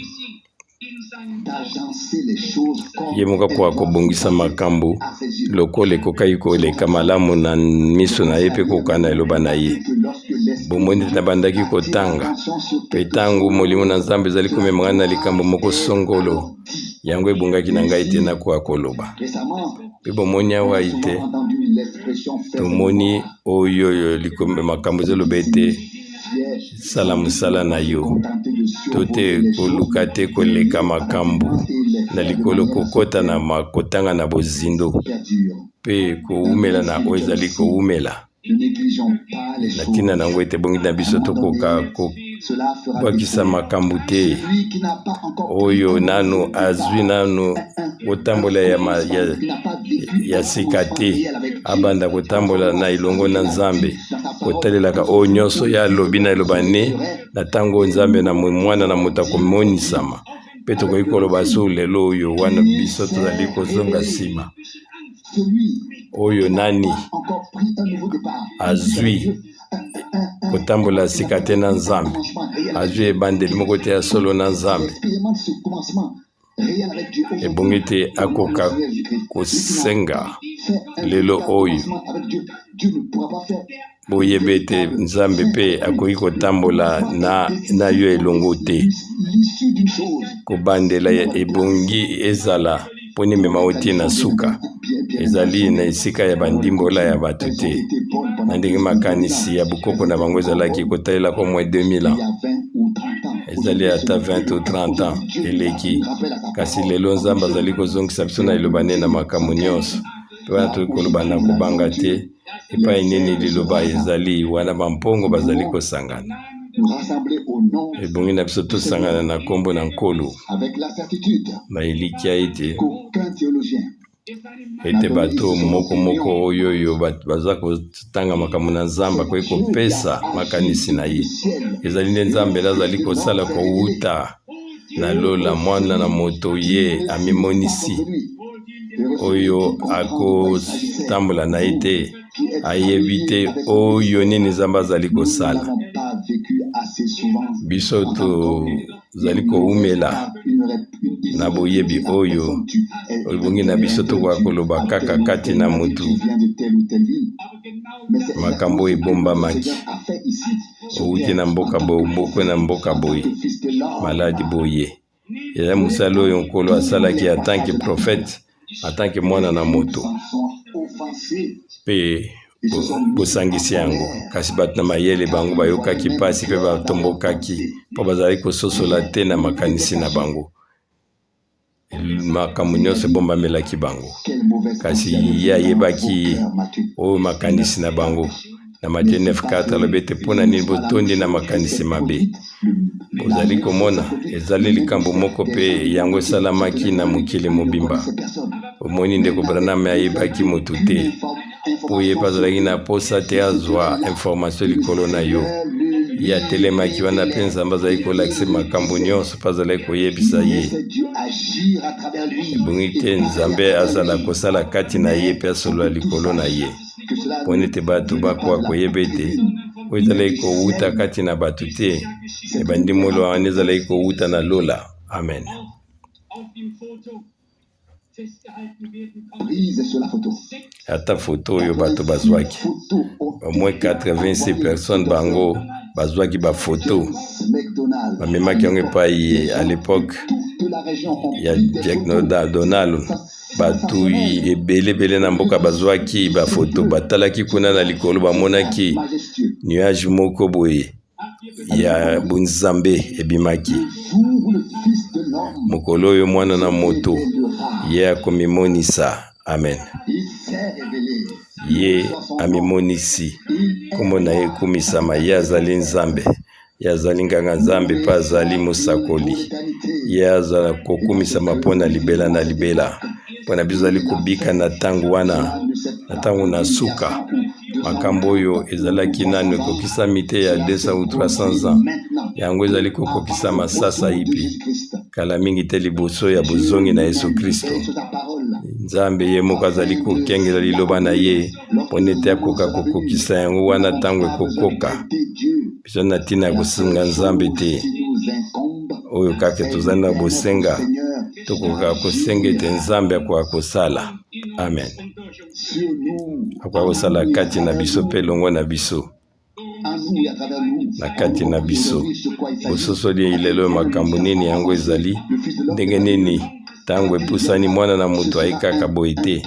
ye moko akoka kobongisa makambo lokola ekokaki koleka malamu na miso na ye mpe kokoka na eloba na ye bomoi nde nabandaki kotanga mpe ntango molimo na nzambe ezali komemanga na likambo moko songolo yango ebongaki na ngai te nakoka koloba mpe bomoni awa ite tomoni oyo makambo ezoloba ete sala mosala na yo to te koluka te koleka makambo na likolo kokota na makotanga na bozindo mpe koumela na oyo ezali koumela na ntina nango ete bongi na biso tokoka kobwakisa makambo te oyo nano azwi nano kotambola ya sika te abanda kotambola na elongo na nzambe kotalelaka oyo nyonso ya alobi na eloba ne na ntango nzambe na mwana na moto akomonisama mpe tokoki koloba so lelo oyo wana biso tozali kozonga nsima oyo nani azwi kotambola sika te na nzambe azwi ebandeli moko te ya solo na nzambe ebongi te akoka kosenga lelo oyo boyeba ete nzambe mpe akoki kotambola na yo elongo te kobandela ebongi ezala mpona emema otie na suka ezali na esika ya bandimbola ya bato te na ndenge makanisi ya bokoko na bango ezalaki kotalelaka mwa 2000 ans ezali ata 20 ou 30 ans eleki kasi lelo nzambe azali kozongisa biso na eloba ne na makambo nyonso mpe wana toki koloba na kobanga te epai nini liloba ezali wana bampongo bazali kosangana ebongi na biso tosangana na nkombo na nkolo na elikia ete bato moko oyo baza kotanga makambo na nzambe akoki kopesa makanisi na ye ezali nde nzambe azali kosala kowuta na lola mwana na moto ye amimonisi oyo akotambola na ye te ayebi te oyo nini nzambe azali kosala biso tozali koumela na boyebi oyo ebongi na biso tokoka koloba kaka kati na mutu makambo ebombamaki outi na mboka boye obokwe na mboka boye maladi boye eza mosala oyo nkolo asalaki atanke prophète atanke mwana na moto mpe bosangisi yango kasi bato na mayele bango bayokaki pasi mpe batombokaki mpo bazali kososola te na makanisi na bango makambo nyonso ebombamelaki bango kasi ye ayebaki oyo makanisi na bango na Matthieu 9:4 alobi ete mpo na nini botondi na makanisi mabe bozali komona ezali likambo moko mpe yango esalamaki na mokili mobimba omoni ndeko Branham ayebaki motu te mpo ye mpe azalaki na posa te azwa information likolo na yo ye atelemaki wana mpe nzambe azali kolakisa makambo nyonso mpe azalaki koyebisa ye ebongi te nzambe azala kosala kati na ye mpe asolola likolo na ye mpo ete bato bakoka koyeba ete oyo ezalaki kowuta kati na bato te ebandimolo wana ezalaki kowuta na lola Amen. Prise sur la photo. Ata photo oyo bato bazwaki. Au moins 86 personnes bango bazwaki ba photo. Bamemaki yango epai à l'époque ya Jack Donald. Batu ebele na mboka bazwaki ba photo batalaki kuna na likolo bamonaki nuage moko boye ya bunzambe ebimaki. Mokolo oyo mwana na moto ye akomimonisa. Amen. Ye amimonisi kombo na ye komisama ye azali nzambe ye azali nganga nzambe mpe azali mosakoli ye azala kokumisama mpo na libela na libela mpo na biso azali kobika na ntango wana na ntango na suka makambo oyo ezalaki nano ekokisami te ya 200 ou 300 ans yango ezali kokokisama sasa ipi kala mingi te liboso ya bozongi na Yesu Kristo. Nzambe ye moko azali kokengela liloba na ye mpo nete akoka kokokisa yango wana ntango ekokoka. Biso na ntina ya kosenga Nzambe te oyo kaka tozali na bosenga tokoka kosenga ete Nzambe akoka kosala. Amen. Akoka kosala kati na biso mpe elongo na biso na kati na biso bososoli lelo makambo nini yango ezali ndenge nini ntango epusani mwana na moto aye kaka boye te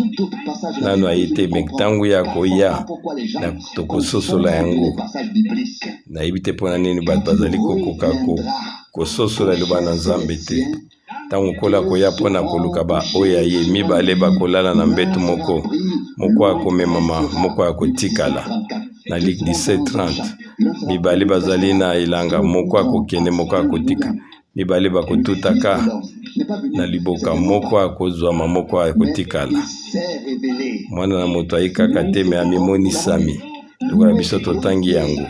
nano aye te me ntango ya koya na tokososola yango nayebi te mpona nini bato bazali kokoka kososola liloba na Nzambe te ntango kola koya mpona koluka ba oyo aye mibale bakolala na mbeto moko akomemama moko akotikala. Na Luc 17:30 mibale bazali na elanga moko akokende moko akotika mibale bakotutaka na liboka moko akozwama moko akotikala. Mwana na moto aye kaka te me amimonisami lokola biso totangi yango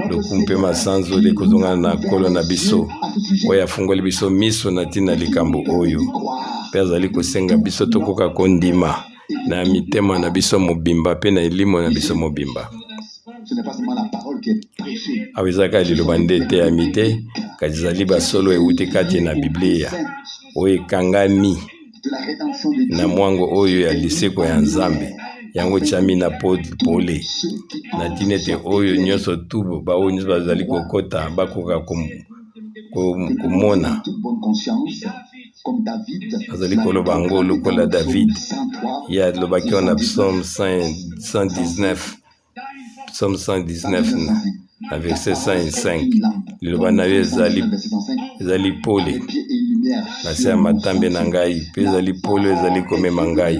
lokumpe masanzo lekozongana na kolo na biso oyo afungoli biso miso na ntina likambo oyo mpe azali kosenga biso tokoka kondima na mitema na biso mobimba mpe na elimo na biso mobimba. Awa ezalaka liloba nde eteyami te kasi ezali basolo euti kati na Biblia oyo ekangami na mwango oyo ya liseko ya Nzambe yango tiami na pole na ntina ete oyo nyonso tu baoyo nyonso bazali kokota bakoka komona azali koloba yango lokola David ye alobaki wana Psaume 119 na verset 105 liloba na yo ezali pole na se ya matambe na ngai mpe ezali pole ezali komema ngai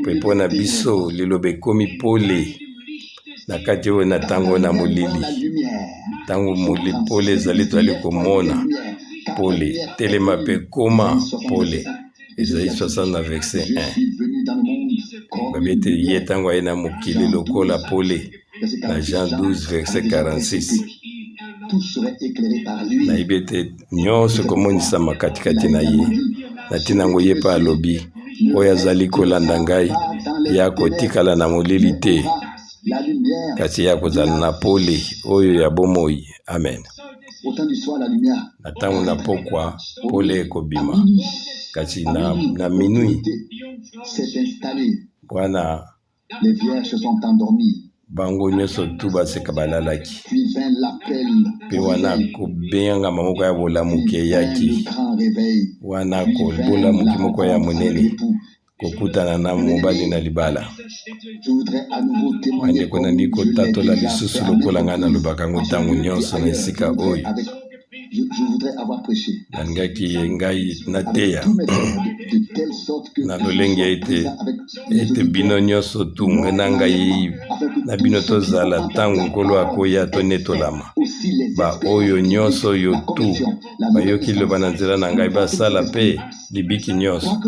mpe mpo na biso liloba ekomi pole na kati oyo na ntango na molili ntango pole ezali tozali komona pole telema mpe koma pole ezali 60 na verset 1 babi ete ye ntango aye na mokili lokola pole na Jean 12 verset 46 nayebi ete nyonso ekomonisama katikati na ye na ntina yango ye mpe alobi oyo azali kolanda ngai ye akotikala na molili te kasi ye akozala na pole oyo ya bomoi. Amen. Na ntango na pokwa pole ekobima kasi na minui wana bango nyonso tu baseka balalaki mpe wana kobengama moko ya bolamuki eyaki wana kobolamuki moko ya monene kokutana na mobali na libala bandeko nandi kotatola lisusu lokola ngai nalobaka yango ntango nyonso na esika oyo nalingaki ngai nateya na lolenge ete bino nyonso tu ngai na ngai na bino tozala ntango nkolo akoya tonetolama baoyo nyonso oyo tu bayoki liloba na nzela na ngai basala mpe libiki nyonso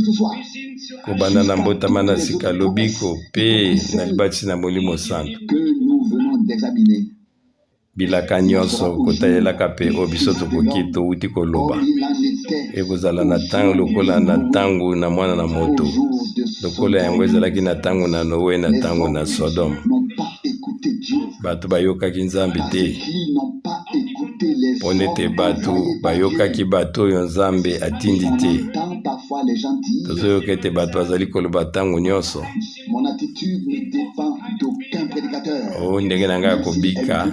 kobanda na mbotama na sika lobiko mpe na libatisi na Molimo Santo bilaka nyonso kotayelaka mpe oyo biso tokoki touti koloba ekozala na ntango lokola na ntango na mwana na moto lokola yango ezalaki na ntango na Noe na ntango na Sodome bato bayokaki Nzambe te pona ete bato bayokaki bato oyo nzambe atindi te. Tant parfois les gens disent, tozoyoka ete bato bazali koloba ntango nyonso mon attitude ne dépend d'aucun prédicateur. oyo ndenge na ngai ya kobika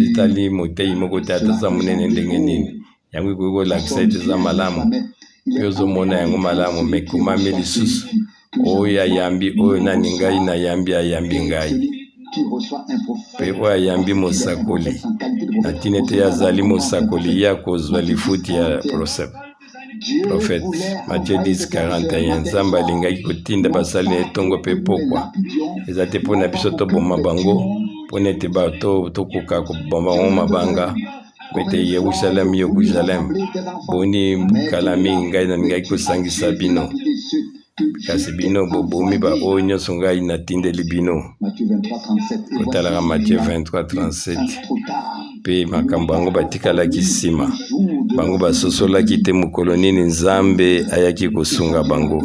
etali motei moko te ataza monene ndenge nini yango ekoki kolakisa ete eza malamu mpe ozomona yango malamu me komami lisusu oyo ayambi oyo nani ngai nayambi ayambi ngai mpe oyo ayambi mosakoli na ntina ete azali mosakoli ya kozwa lifuti ya prophète Matthieu 10:41 nzambe alingaki kotinda basali na etongo mpe pokwa eza te mpo na biso toboma bango mpona ete bato tokoka koboma bango mabanga po ete Yerusalemu boni kala mingi ngai nalingaki kosangisa bino kasi bino bobomi baoyo nyonso ngai natindeli bino kotalaka Matthieu 23:37 mpe makambo yango batikalaki nsima bango basosolaki te mokolo nini nzambe ayaki kosunga bango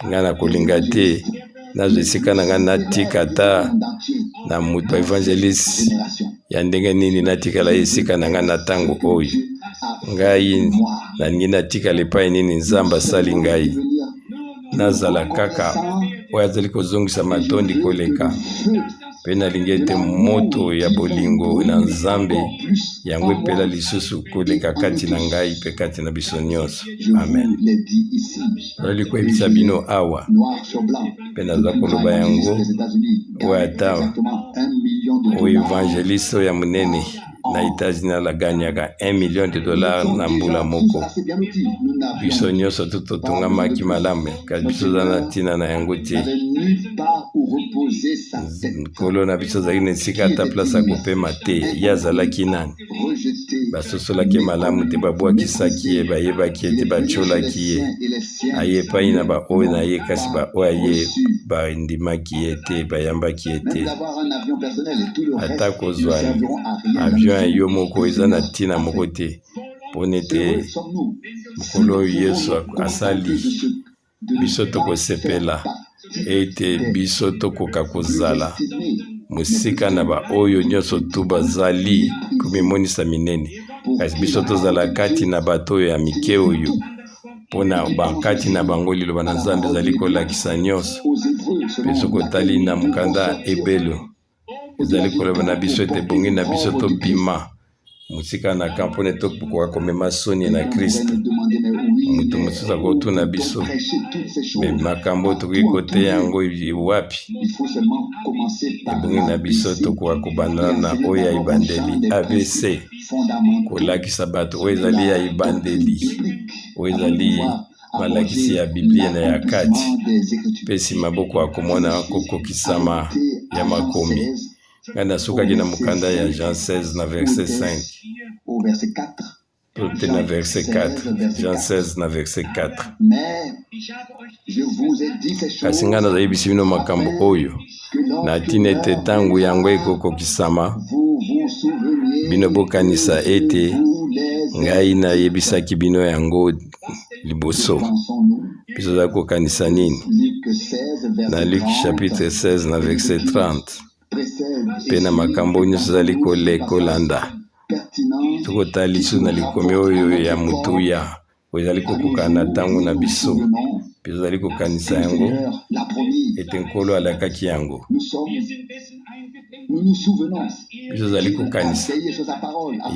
ngai na kolinga te nazwa esika na ngai natika ata na moto evangeliste ya ndenge nini natikala esika na ngai na ntango oyo ngai nalingi natikala epai nini nzambe asali ngai nazala kaka oyo azali kozongisa matondi koleka mpe nalingi ete moto ya bolingo na nzambe yango epela lisusu koleka kati na ngai mpe kati na biso nyonso amen. Olali koyebisa bino awa mpe naza koloba yango oyo ata oyo evangeliste oyo ya monene na États-Unis alaganyaka $1 million na mbula moko biso nyonso totongamaki malamu kasi biso za na ntina na yango te nkolo na biso azalaki na esika ata place akopema te ye azalaki nani basosolaki malamu te babwakisaki ye bayebaki ete batiolaki ye aye epai na baoyo na ye kasi baoyo aye bandimaki ye te bayambaki ye te ata kozwa avion yo moko eza na ntina moko te mpona ete mokolo oyo Yesu asali biso tokosepela ete biso tokoka kozala mosika na baoyo nyonso tu bazali komimonisa minene kasi biso tozala kati na bato oyo ya mike oyo mpona bakati na bango liloba na nzambe ezali kolakisa nyonso mpe soki otali na mokanda ebelo ezali koloba na biso ete bongi na biso tobima mosika na ka mpona tokoka komema soni na Kristo moto mosusu akotuna biso me makambo tokoki kote yango wapi ebongi na biso tokoka kobandana na oyo ya ebandeli ABC kolakisa bato oyo ezali ya ebandeli oyo ezali malakisi ya Biblia na ya kati mpe nsima boko akomona kokokisama ya makomi ngai nasukaki na mokanda ya Jean 16 na verset 5 tote na verset 4 Jean 16 na verset 4 kasi ngai nazayebisi bino makambo oyo na ntina ete ntango yango ekokokisama bino bokanisa ete ngai nayebisaki bino yango liboso biso za kokanisa nini na Luc chapitre 16 na verset 30 mpe na makambo nyonso ezali kolanda tokotala lisusu na likomi oyo ya motuya oyo ezali kokoka na ntango na biso mpe ezali kokanisa yango ete nkolo alakaki yango biso ezali kokanisa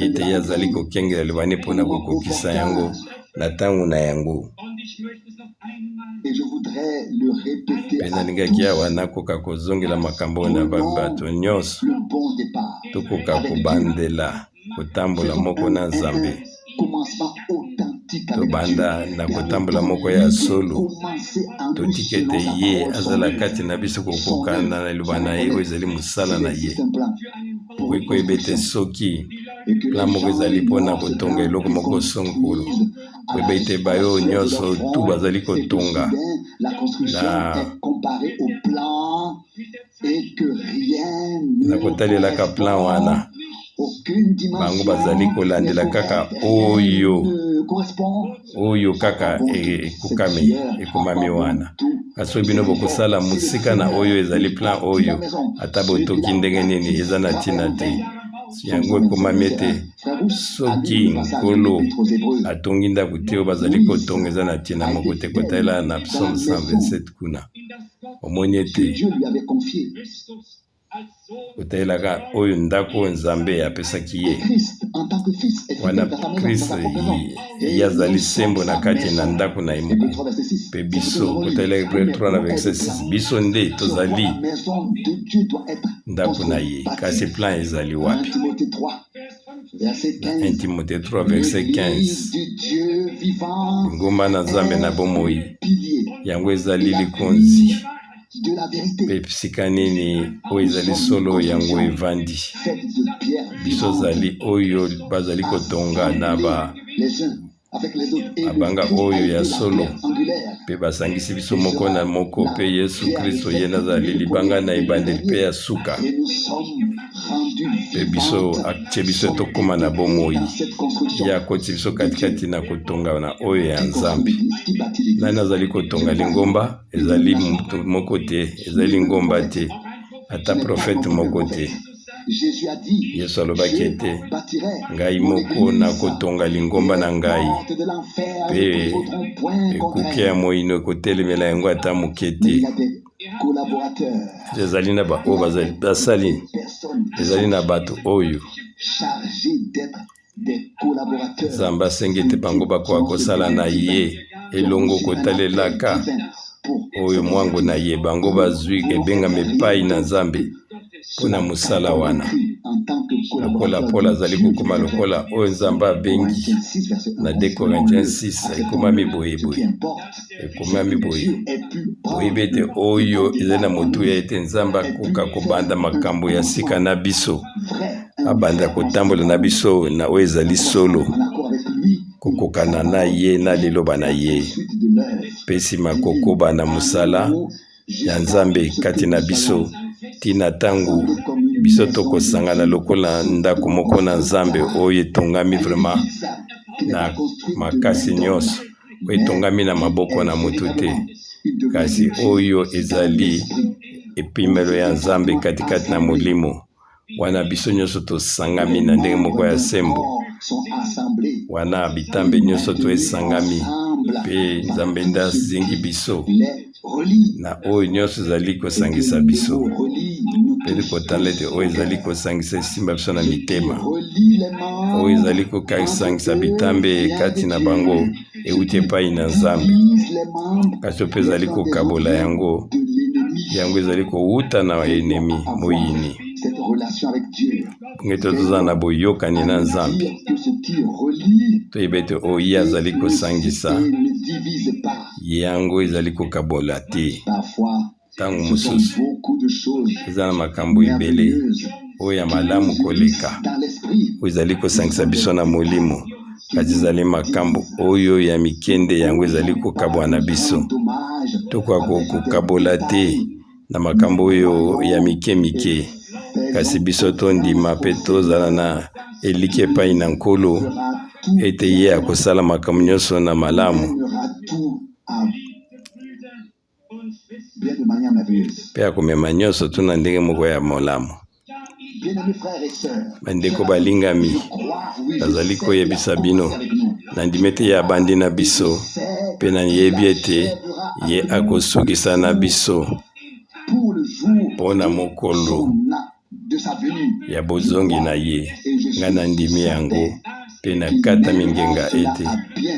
ete ye azali kokengela libane mpona kokokisa yango na ntango na yango mpe nalingaki awa nakoka kozongela makambo na bato nyonso tokoka kobandela kotambola moko na nzambe tobanda na kotambola moko ya solo totika ete ye azala kati na biso kokokana na liloba na ye oyo ezali mosala na ye okoki koyeba ete soki plan moko ezali mpona kotonga eloko moko songolo koyeba ete bayo nyonso tu bazali kotonga na kotalelaka plan wana bango bazali kolandela kaka oyo kaka ekomami wana kasi oyo bino bokosala mosika na oyo ezali plan oyo ata botoki ndenge nini eza na ntina te yango ekomami ete soki nkolo atongi ndako te oyo bazali kotonga eza na ntina moko te. Kotalela na psaume 127 kuna omoni ete kotalelaka oyo ndako oyo nzambe apesaki ye wana kristo ye azali sembo na kati na ndako na ye moko. Mpe biso kotalela Hébreux 3 na verset 6 biso nde tozali ndako na ye, kasi plan ezali wapi? 1 Timothée 3 verset 15 ngomba na nzambe na bomoi yango ezali likonzi mpe sika nini oyo ezali solo yango evandi. Biso zali oyo bazali kotonga na mabanga oyo ya solo mpe basangisi biso moko na moko, mpe Yesu Kristo ye nazali libanga na ebandeli mpe ya suka, mpe biso atie biso tokóma na bomoi ye akoti biso katikati na kotonga na oyo ya Nzambe. Nani azali kotonga lingomba? Ezali mutu moko te, ezali lingomba te, ata profete moko te. Yesu alobaki ete ngai moko nakotonga lingomba na ngai, mpe ekuke ya moino ekotelemela yango ata moke te. Ezali na baoyo bazali basali, ezali na bato oyo Nzambe asengi ete bango bakoka kosala na ye elongo kotalelaka oyo mwango na ye bango bazwi ebengama epai na Nzambe mpona mosala wana. Lokola Paul azali kokoma lokola oyo Nzambe abengi na 2 Corinthiens 6 ekomami boyeboye, ekomami boye boyebi ete oyo ezali na motuya ete Nzambe akoka kobanda makambo ya sika na biso, abanda kotambola na biso na oyo ezali solo, kokokana na ye na liloba na ye, mpe nsima kokoba na mosala ya Nzambe kati na biso tina ntango biso tokosangana lokola ndako moko na Nzambe oyo etongami vraiment na makasi nyonso, oyo etongami na maboko na moto te, kasi oyo ezali epimelo ya Nzambe katikati na molimo wana biso nyonso tosangami na ndenge moko ya sembo, wana bitambe nyonso toesangami mpe Nzambe nde azingi biso na oyo nyonso ezali kosangisa biso, mpe kotala ete oyo ezali kosangisa esimba biso na mitema, oyo ezali kokasangisa bitambe kati na bango euti epai na Nzambe, kasi mpe ezali kokabola yango ezali kowuta na enemi moyini. Ngete toza na boyokani na Nzambe toyeba ete oyo ye azali kosangisa yango ezali kokabola te. Ntango mosusu eza na makambo ebele oyo ya malamu koleka oyo ezali kosangisa biso na molimo, kasi ezali makambo oyo ya mikende yango ezali kokabwa na biso. Tokoka kokabola te na makambo oyo ya mike mike, kasi biso tondima mpe tozala na eliki epai na Nkolo ete ye akosala makambo nyonso na malamu mpe akomema nyonso tuna ndenge moko ya malamu. Bandeko balingami, bazali koyebisa bino nandimi ete ye abandi na biso mpe nayebi ete ye akosukisa na biso mpona mokolo ya bozongi na ye. Nga nandimi yango mpe nakata mingenga ete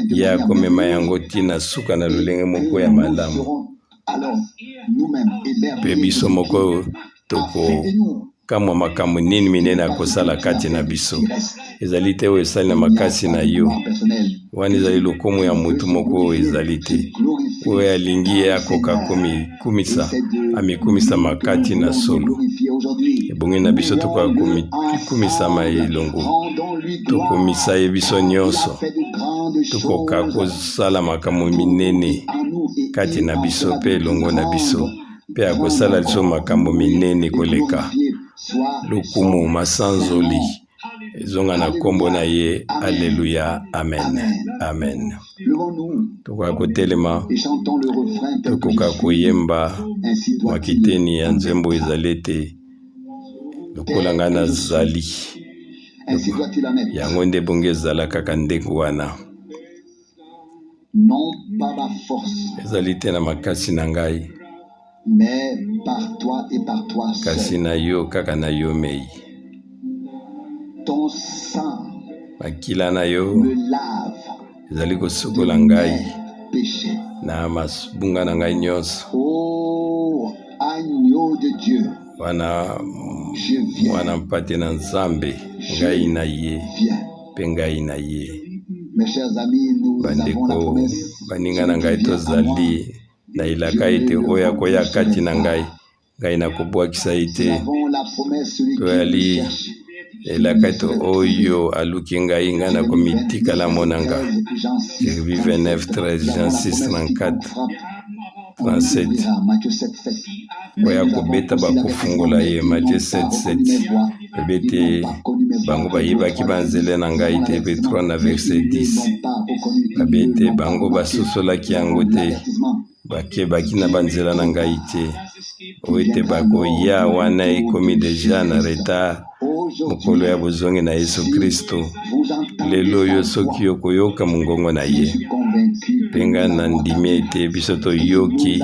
ye akomema yango tina suka na lolenge moko ya malamu, mpe biso moko tokokamwa makambo nini minene akosala kati na biso. Ezali te oyo esali na makasi na yo, wana ezali lokomo ya motu moko oyo ezali te, oyo alingi ye akoka amikumisa makati na solo. Ebongi na biso tokoka komikumisama elongo, tokomisa ye biso nyonso, tokoka kosala makambo minene kati na biso mpe elongo na biso, mpe akosala biso makambo minene koleka lokumu masanzoli. Ezonga na kombo na ye. Alleluya, amen, amen. Tokoka kotelema, tokoka koyemba makiteni ya nzembo ezali ete lokola nga nazali Ainsi doit-il en être. yango nde bongo ezala kaka ndenge wana. Non par ma force, Ezali te na makasi na ngai, mais par toi et par toi kasi seul. na yo kaka na yo mei. Ton sang Makila na yo me lave ezali de kosukola ngai mes péchés. na mabunga na ngai nyonso. Ô agneau de Dieu, Wana je viens, mwana mpate na Nzambe, ngai na ye viens. mpe ngai na ye. Mes chers amis, nous avons la Bandeko promesse. baninga na Celui ngai qui vient à moi, tozali na elaka ete oyo akoya kati na ngai, ngai nakobwakisa ye nous te. avons la promesse, celui qui Toyali me cherche. elaka ete oyo aluki ngai, ngai nakomitikala monanga. Jérémie 29, 13, Jean 6, 34, 37. Oyo akobeta bakofungola ye, Matthieu 7, 7. Bebete bango bayebaki banzela na ngai te, pe 3 na verset 10. Babete bango basosolaki yango te, bakebaki na banzela na ngai te. Oyo ete bakoya wana ekomi deja na retard mokolo ya bozongi na Yesu Kristo. Lelo oyo soki okoyoka mongongo na ye, mpe ngai nandimi ete biso toyoki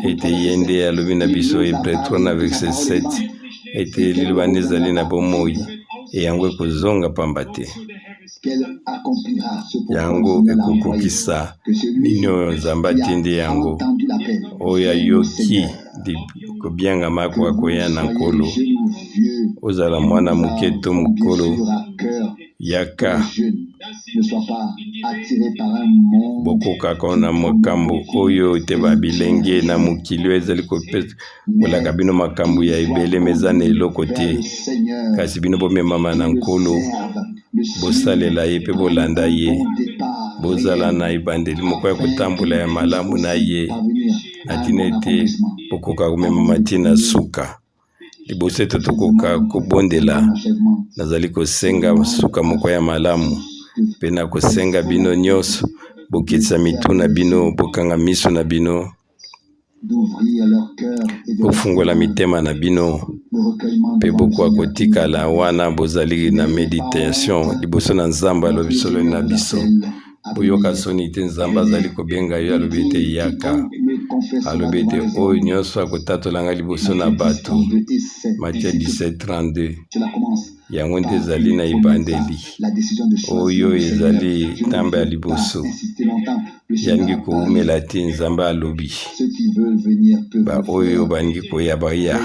ete ye nde alobi na biso, Hébreux 3 na verset 7, ete liloba nde ezali na bomoi yango ekozonga pamba te. Yango ekokokisa nini oyo Nzambe atindi yango. Oyo ayoki kobiangama akoka koya na nkolo, ozala mwana moke to mokolo, yaka bokokaka na makambo oyo te babilenge na mokili oyo ezali kolaka bino makambo ya ebele meza na eloko te, kasi bino bomemama na nkolo, bosalela ye mpe bolanda ye, bozala na ebandeli moko ya kotambola ya malamu na ye, na tina ete bokoka komemama te na suka. Liboso ete tokoka kobondela, nazali kosenga suka moko ya malamu, mpe na kosenga bino nyonso bokitisa mitu na bino, bokanga miso na bino, bofungola mitema na bino, mpe bokoka kotikala wana bozali na meditation liboso na Nzambe alobi solo na biso. Boyoka soni te Nzambe azali kobenga yo, alobi ete yaka, alobi ete oyo nyonso akotatola ngai liboso na bato. Matthieu 17:32. Yango nde ezali na ebandeli oyo ezali ntambe ya liboso, yangi koumela te Nzambe alobi. Ba oyo balingi koya baya,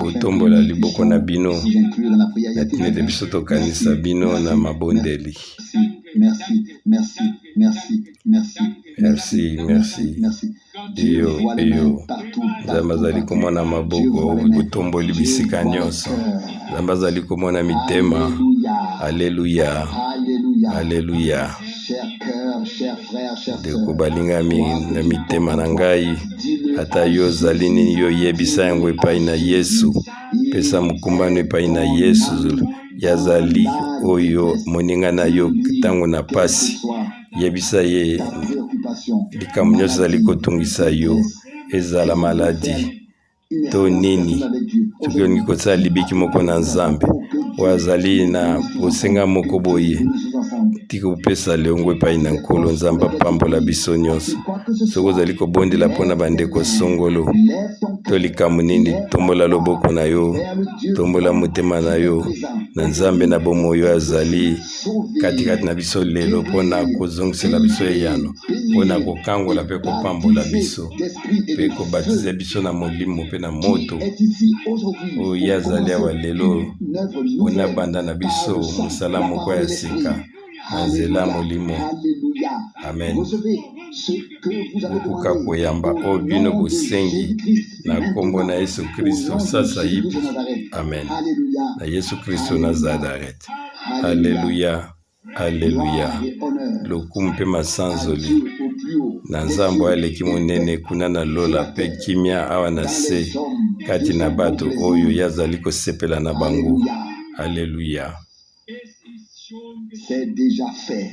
botombola liboko na bino, na tina ete biso tokanisa bino na mabondeli. Merci. Eyo Nzambe azali komona maboko, botomboli bisika nyonso. Nzambe azali komona mitema. Alleluya. Ndeko balingami na mitema na ngai, ata yo ozali nini yo yebisa yango epai na Yesu, pesa mokumbano epai na Yesu. Yazali oyo moninga na yo ntango na pasi, yebisa ye likambo nyonso ezali kotungisa yo, ezala maladi to nini. Soki olingi kosala libiki moko na Nzambe oyo azali na bosenga moko boye, tika kopesa leongo epai na nkolo Nzambe apambola biso nyonso. Soki ozali kobondela mpona bandeko songolo to likambo nini, tombola loboko na yo, tombola motema na yo na Nzambe na bomoi oyo azali katikati na biso lelo, mpona kozongisela biso eyano, mpona kokangola mpe kopambola biso, mpe kobatiza biso na molimo mpe na moto oyo azali awa lelo, mpona banda na biso mosala moko ya sika na nzela molimo. Amen. Bokoka koyamba oyo bino bosengi na kombo na Yesu Kristo sasa yipi. Amen. Na Yesu Kristo Nazaret. Alleluya. Lokumu mpe masanzoli na Nzambe aleki monene kuna na lola mpe kimia awa na se kati na bato oyo yazali kosepela na bango. Alleluya.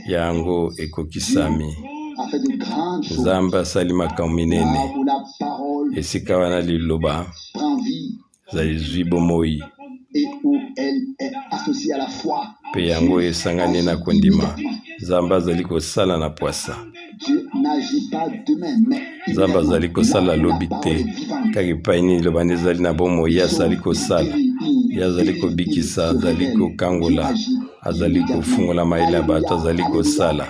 Yango ekokisami. Nzambe asali makambo minene esika wana liloba zali zwi bomoi associé à la foi. Pe yango esangani na kondima. Nzambe azali kosala na poasa. Dieu n'agit pas demain, mais Nzambe azali kosala lobi te. Kaka epai nini liloba nde ezali na bomoi ye azali kosala. Ye azali kobikisa, azali kokangola, azali kofungola mayele ya bato, azali kosala.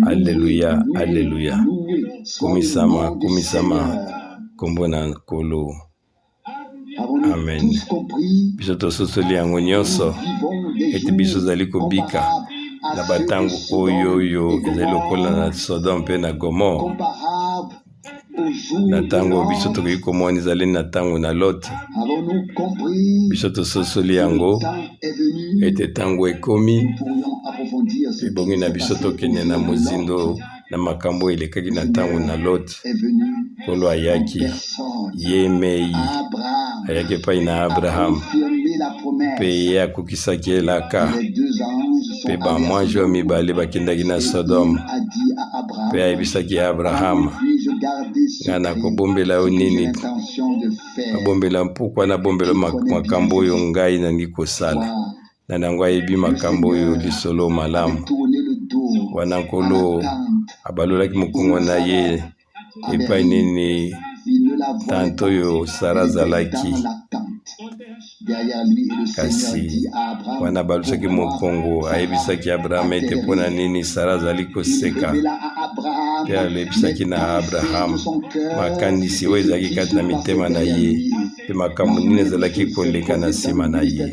Alleluya, alleluya. Komisama, komisama. Kombo na Nkolo. Amen. Biso tososoli yango nyonso ete biso ezali kobika na batango oyo ezali lokola na Sodome mpe na Gomore. Na tango biso tokoki komona ezali na tango na Lot. Biso tososoli yango ete tango ekomi ebongi na biso tokende na mozindo na makambo elekaki na tango na Lot. Nkolo ayaki ye mei ayaki epai na Abraham mpe ye akokisaki elaka mpe bamwanjo mibale bakendaki na Sodome mpe ayebisaki Abraham nga nakobombela yo nini, nabombela mpukwa nabombela makambo oyo ngai nangi kosala na nango ayebi makambo oyo lisolo malamu. Wana Nkolo abalolaki mokongo na ye epai nini tanto oyo Sara azalaki, kasi wana balusaki mokongo ayebisaki Abraham ete mpona nini Sara azali koseka, mpe alebisaki na Abraham makanisi oyo ezalaki kati na mitema na ye mpe makambo nini ezalaki koleka na nsima na ye.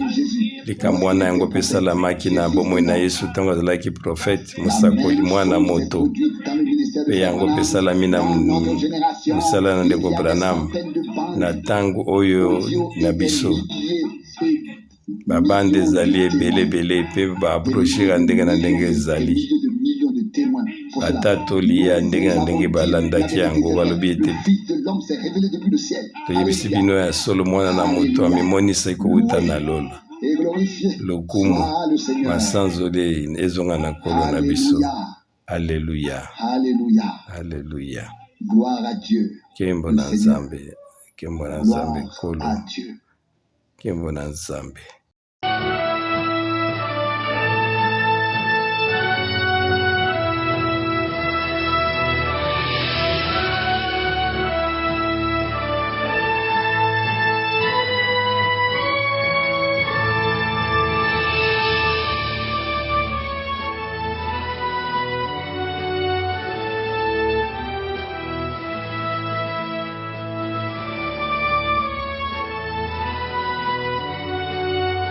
Likambo wana yango mpe esalamaki na bomoi na Yesu ntango azalaki profete mosakoli mwana moto, mpe yango mpe esalami na mosala na ndeko Branham na ntango oyo na biso babande ezali ebele mpe baaprochera ndenge na ndenge ezali, ata tolia ndenge na ndenge balandaki yango balobi ete toyebisi bino ya solo mwana na moto amemonisa ekowuta na lola. Lokumu masanzole ezonga na Nkolo na biso. Alleluya, alleluya. Gloire à Dieu. Kembo na Nzambe, kembo na Nzambe Nkolo, kembo na Nzambe.